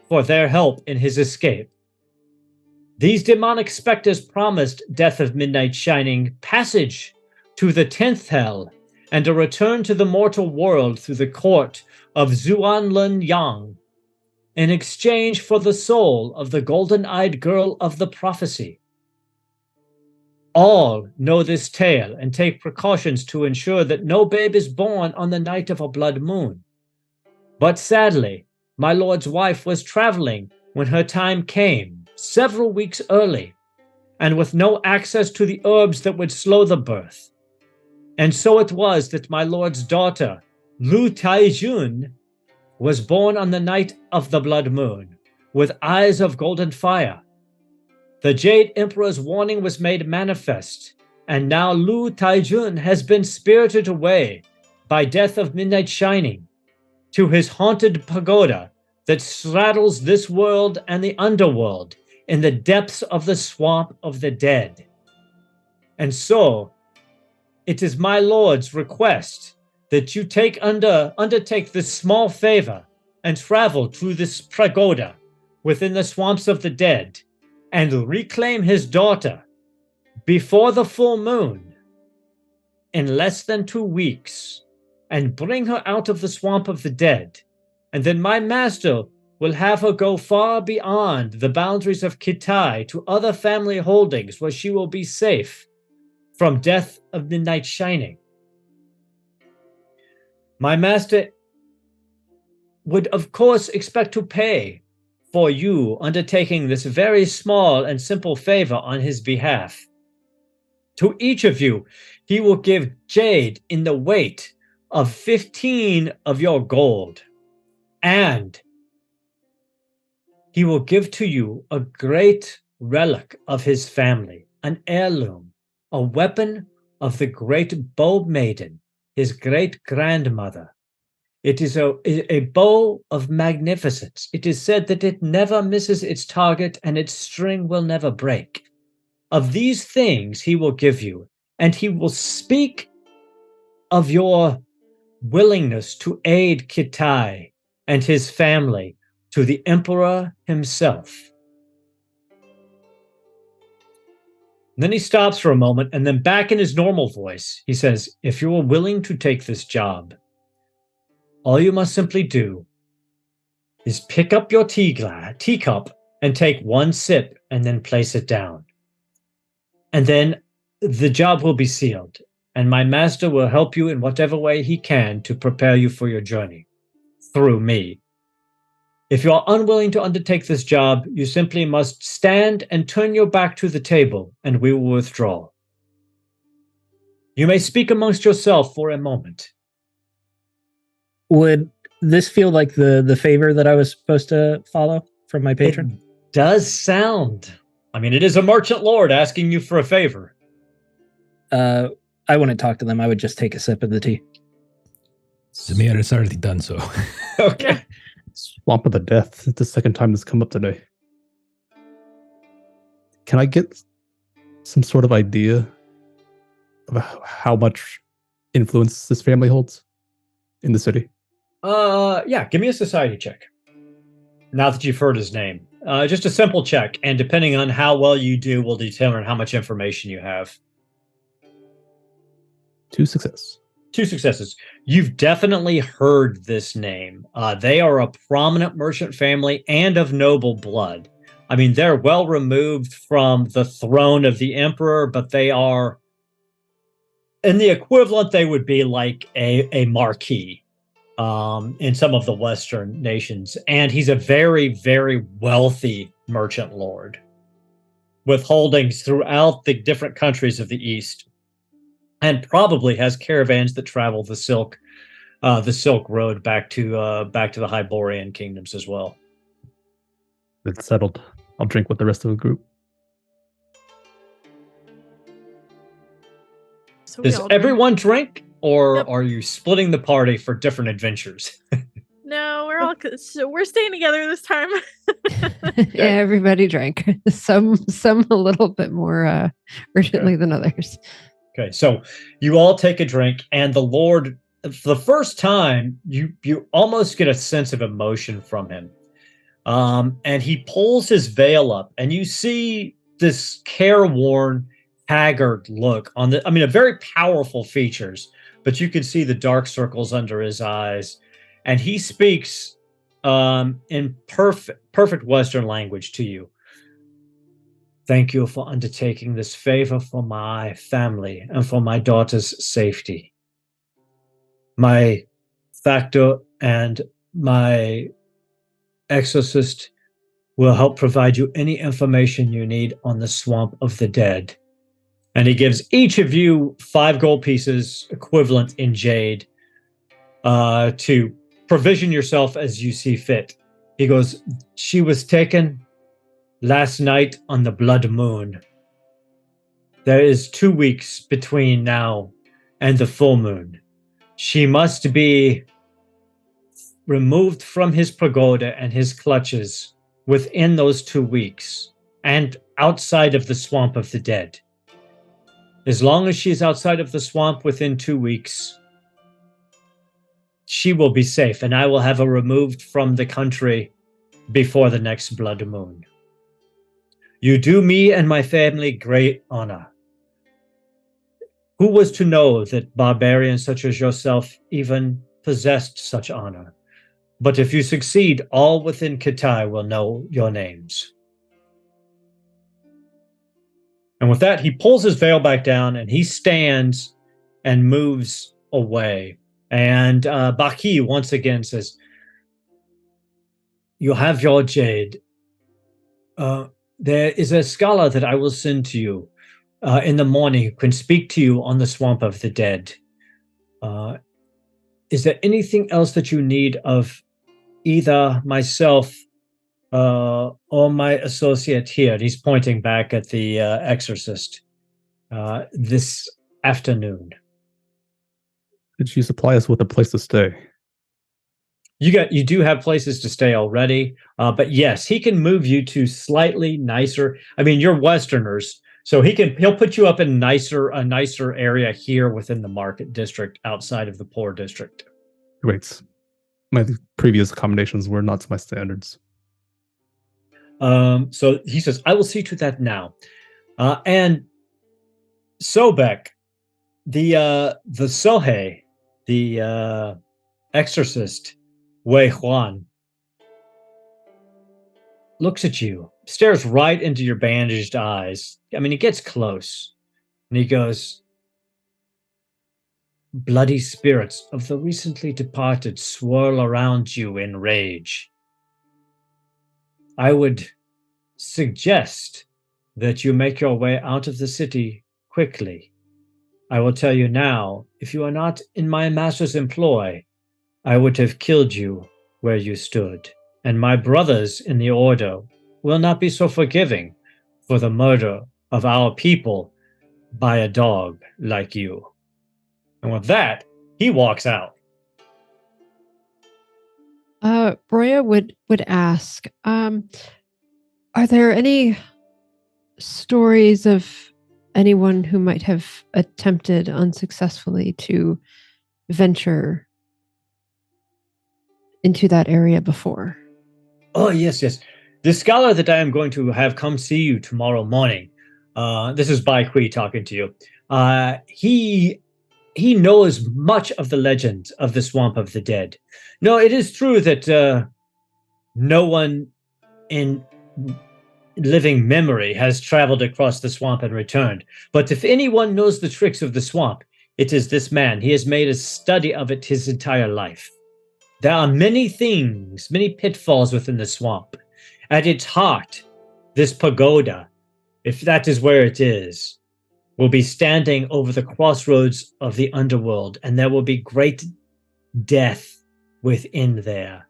for their help in his escape. These demonic specters promised Death of Midnight Shining passage to the 10th hell and a return to the mortal world through the court of Zuanlun Yang, in exchange for the soul of the golden-eyed girl of the prophecy. All know this tale and take precautions to ensure that no babe is born on the night of a blood moon. But sadly, my lord's wife was traveling when her time came, several weeks early, and with no access to the herbs that would slow the birth. And so it was that my lord's daughter, Lu Taijun, was born on the night of the blood moon, with eyes of golden fire. The Jade Emperor's warning was made manifest, and now Lu Taijun has been spirited away by Death of Midnight Shining to his haunted pagoda that straddles this world and the underworld in the depths of the swamp of the dead. And so, it is my lord's request that you undertake this small favor and travel through this pagoda within the swamps of the dead and reclaim his daughter before the full moon in less than 2 weeks and bring her out of the swamp of the dead. And then my master will have her go far beyond the boundaries of Kitai to other family holdings where she will be safe from Death of Midnight Shining. My master would, of course, expect to pay for you undertaking this very small and simple favor on his behalf. To each of you, he will give jade in the weight of 15 of your gold, and he will give to you a great relic of his family, an heirloom, a weapon of the great bow maiden, his great-grandmother. It is a bow of magnificence. It is said that it never misses its target and its string will never break. Of these things he will give you, and he will speak of your willingness to aid Kitai and his family to the emperor himself. And then he stops for a moment, and then back in his normal voice, he says, if you are willing to take this job, all you must simply do is pick up your teacup and take one sip and then place it down. And then the job will be sealed, and my master will help you in whatever way he can to prepare you for your journey through me. If you are unwilling to undertake this job, you simply must stand and turn your back to the table, and we will withdraw. You may speak amongst yourself for a moment. Would this feel like the favor that I was supposed to follow from my patron? It does sound. I mean, it is a merchant lord asking you for a favor. I wouldn't talk to them. I would just take a sip of the tea. Zamir has already done so. Okay. Swamp of the Death. It's the second time this come up today. Can I get some sort of idea of how much influence this family holds in the city? Yeah, give me a society check. Now that you've heard his name. Just a simple check, and depending on how well you do will determine how much information you have. 2 success. 2 successes. You've definitely heard this name. They are a prominent merchant family and of noble blood. I mean, they're well removed from the throne of the emperor, but they are, in the equivalent, they would be like a marquis in some of the Western nations. And he's a very, very wealthy merchant lord with holdings throughout the different countries of the East, and probably has caravans that travel the Silk Road back to the Hyborian kingdoms as well. It's settled. I'll drink with the rest of the group. So we Does all drink. everyone drink, or Yep. are you splitting the party for different adventures? No, we're all so we're staying together this time. Yeah, everybody drank. Some a little bit more urgently than others. Okay, so you all take a drink, and the Lord, for the first time, you almost get a sense of emotion from him. And he pulls his veil up, and you see this careworn, haggard look on the, I mean, a very powerful features, but you can see the dark circles under his eyes. And he speaks in perfect Western language to you. Thank you for undertaking this favor for my family and for my daughter's safety. My factor and my exorcist will help provide you any information you need on the Swamp of the Dead. And he gives each of you 5 gold pieces, equivalent in jade, to provision yourself as you see fit. He goes, she was taken last night on the blood moon. There is 2 weeks between now and the full moon. She must be removed from his pagoda and his clutches within those 2 weeks and outside of the Swamp of the Dead. As long as she is outside of the swamp within 2 weeks, she will be safe, and I will have her removed from the country before the next blood moon. You do me and my family great honor. Who was to know that barbarians such as yourself even possessed such honor? But if you succeed, all within Kitai will know your names. And with that, he pulls his veil back down, and he stands and moves away. And Baki once again says, you have your jade. There is a scholar that I will send to you in the morning who can speak to you on the Swamp of the Dead. Is there anything else that you need of either myself or my associate here? He's pointing back at the exorcist this afternoon. Could you supply us with a place to stay? You do have places to stay already, but yes, he can move you to slightly nicer. I mean, you're Westerners, so he'll put you up in a nicer area here within the market district outside of the poor district. Wait, my previous accommodations were not to my standards. So he says, I will see to that now. And Sobek, the Sohei, the exorcist, Wei Huan, looks at you, stares right into your bandaged eyes. I mean, he gets close, and he goes, bloody spirits of the recently departed swirl around you in rage. I would suggest that you make your way out of the city quickly. I will tell you now, if you are not in my master's employ, I would have killed you where you stood, and my brothers in the order will not be so forgiving for the murder of our people by a dog like you. And with that, he walks out. Broya would ask, are there any stories of anyone who might have attempted unsuccessfully to venture into that area before? Oh, yes, yes. The scholar that I am going to have come see you tomorrow morning, this is Bai Kui talking to you. He knows much of the legend of the Swamp of the Dead. No, it is true that no one in living memory has traveled across the swamp and returned. But if anyone knows the tricks of the swamp, it is this man. He has made a study of it his entire life. There are many things, many pitfalls within the swamp. At its heart, this pagoda, if that is where it is, will be standing over the crossroads of the underworld, and there will be great death within there.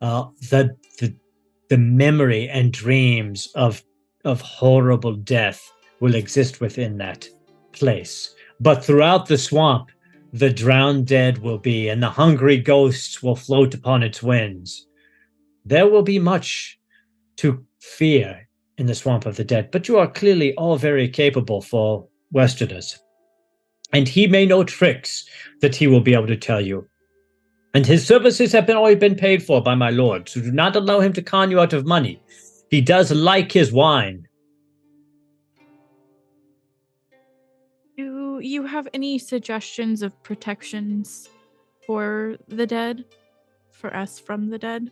The memory and dreams of horrible death will exist within that place. But throughout the swamp, the drowned dead will be, and the hungry ghosts will float upon its winds. There will be much to fear in the Swamp of the Dead, but you are clearly all very capable for Westerners. And he may know tricks that he will be able to tell you. And his services have already been paid for by my lord, so do not allow him to con you out of money. He does like his wine. Do you have any suggestions of protections for the dead? For us from the dead?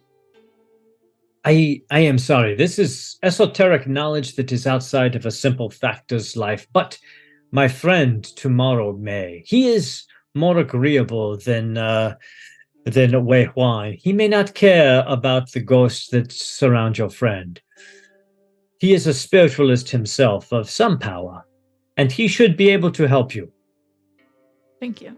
I am sorry. This is esoteric knowledge that is outside of a simple factor's life, but my friend tomorrow may. He is more agreeable than Wei Huan. He may not care about the ghosts that surround your friend. He is a spiritualist himself of some power, and he should be able to help you. Thank you.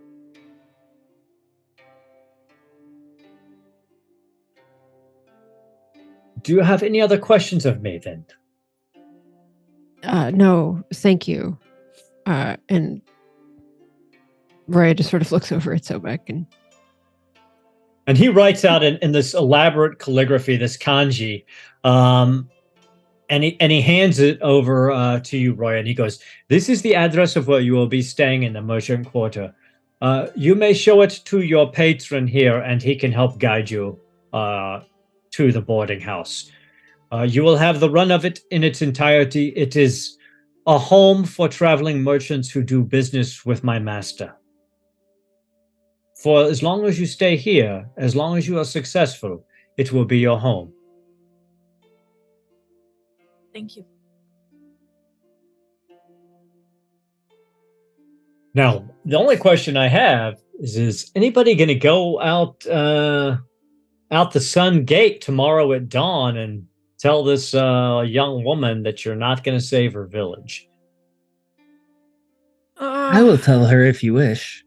Do you have any other questions of me then? No, thank you. And Roya just sort of looks over at Sobek and he writes out in this elaborate calligraphy, this kanji, and he hands it over to you, Roy, and he goes, "This is the address of where you will be staying in the merchant quarter. You may show it to your patron here, and he can help guide you to the boarding house. You will have the run of it in its entirety. It is a home for traveling merchants who do business with my master. For as long as you stay here, as long as you are successful, it will be your home." Thank you. Now, the only question I have is anybody going to go out the Sun Gate tomorrow at dawn and tell this young woman that you're not going to save her village? I will tell her if you wish.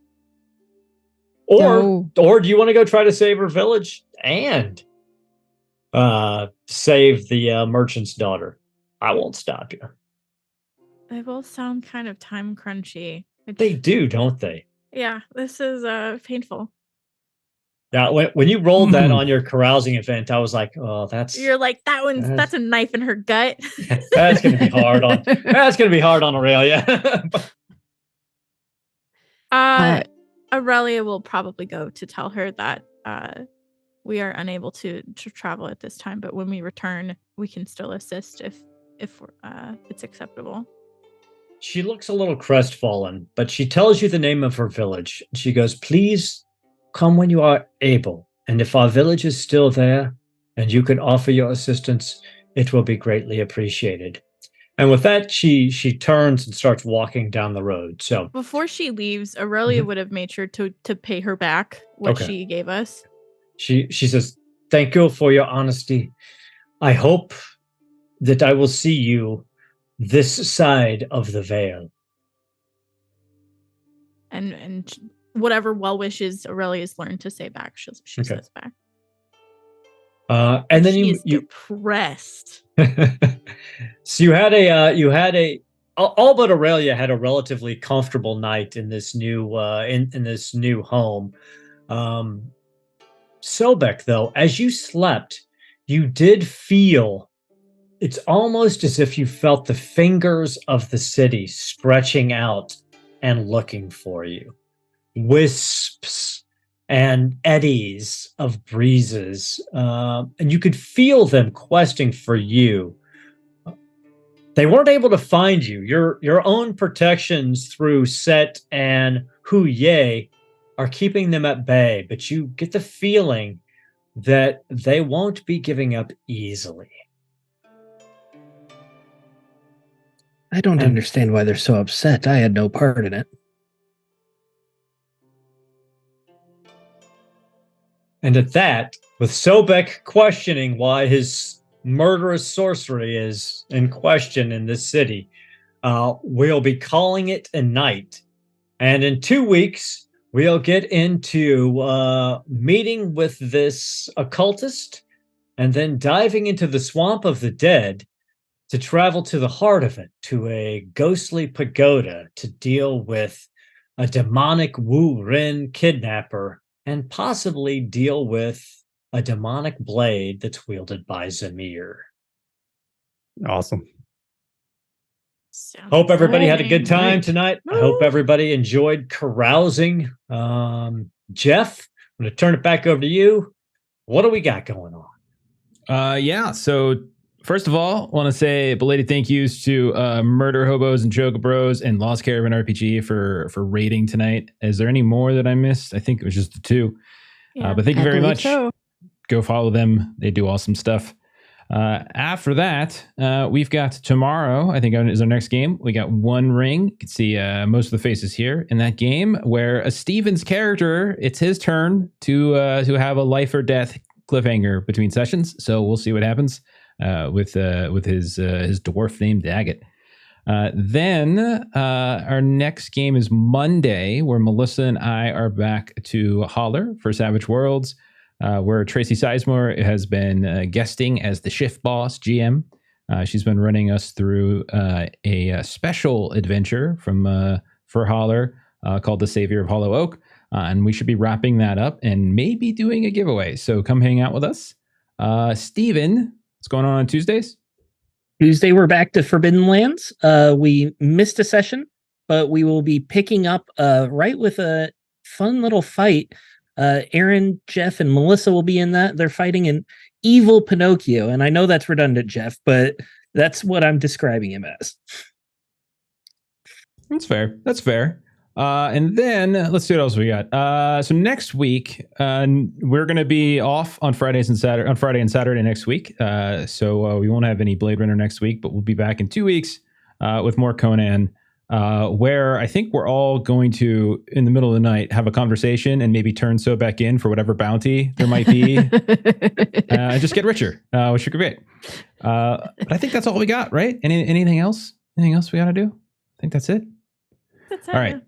Or do you want to go try to save her village and save the merchant's daughter? I won't stop you. They both sound kind of time crunchy. They do, don't they? Yeah, this is painful. Yeah, when you rolled that on your carousing event, I was like, oh, You're like, that's a knife in her gut. that's gonna be hard on Aurelia. Aurelia will probably go to tell her that we are unable to travel at this time, but when we return, we can still assist if it's acceptable. She looks a little crestfallen, but she tells you the name of her village. She goes, please come when you are able. And if our village is still there and you can offer your assistance, it will be greatly appreciated. And with that, she turns and starts walking down the road. So before she leaves, Aurelia would have made sure to pay her back what she gave us. She says, thank you for your honesty. I hope that I will see you this side of the veil. And whatever well wishes Aurelia's learned to say back, she says back. And then you you depressed. So you had a all but Aurelia had a relatively comfortable night in this new in this new home. Sobek, though, as you slept, you did feel, it's almost as if you felt the fingers of the city stretching out and looking for you. Wisps and eddies of breezes, and you could feel them questing for you. They weren't able to find you. Your own protections through Set and Hu Ye are keeping them at bay, but you get the feeling that they won't be giving up easily. I don't understand why they're so upset. I had no part in it. And at that, with Sobek questioning why his murderous sorcery is in question in this city, we'll be calling it a night. And in 2 weeks, we'll get into meeting with this occultist and then diving into the Swamp of the Dead to travel to the heart of it, to a ghostly pagoda to deal with a demonic Wu Ren kidnapper and possibly deal with a demonic blade that's wielded by Zamir. Awesome. Hope everybody had a good time tonight. I hope everybody enjoyed carousing. Jeff, I'm going to turn it back over to you. What do we got going on? Yeah, so first of all, I want to say belated thank yous to Murder Hobos and Choga Bros and Lost Caravan RPG for raiding tonight. Is there any more that I missed? I think it was just the two. Yeah, but thank you very much. So. Go follow them. They do awesome stuff. After that, we've got tomorrow, I think is our next game. We got One Ring. You can see most of the faces here in that game where a Steven's character, it's his turn to have a life or death cliffhanger between sessions. So we'll see what happens with his dwarf named Daggett. Then our next game is Monday, where Melissa and I are back to Holler for Savage Worlds, where Tracy Sizemore has been guesting as the shift boss GM. She's been running us through a special adventure for Holler called The Savior of Hollow Oak. And we should be wrapping that up and maybe doing a giveaway. So come hang out with us. Steven, what's going on Tuesdays? Tuesday, we're back to Forbidden Lands. We missed a session, but we will be picking up right with a fun little fight. Aaron, Jeff, and Melissa will be in that. They're fighting an evil Pinocchio. And I know that's redundant, Jeff, but that's what I'm describing him as. That's fair. That's fair. And then let's see what else we got. So next week, we're going to be off on Friday and Saturday next week. So we won't have any Blade Runner next week, but we'll be back in 2 weeks with more Conan, where I think we're all going to, in the middle of the night, have a conversation and maybe turn back in for whatever bounty there might be, and just get richer, which would be great. But I think that's all we got, right? Anything else? Anything else we got to do? I think that's it. That's it. All right.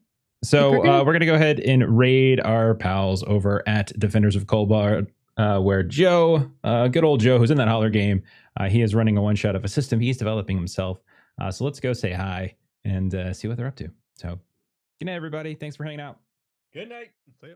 So we're going to go ahead and raid our pals over at Defenders of Kolbar, where Joe, good old Joe, who's in that Holler game, he is running a one-shot of a system he's developing himself. So let's go say hi and see what they're up to. So good night, everybody. Thanks for hanging out. Good night. See ya.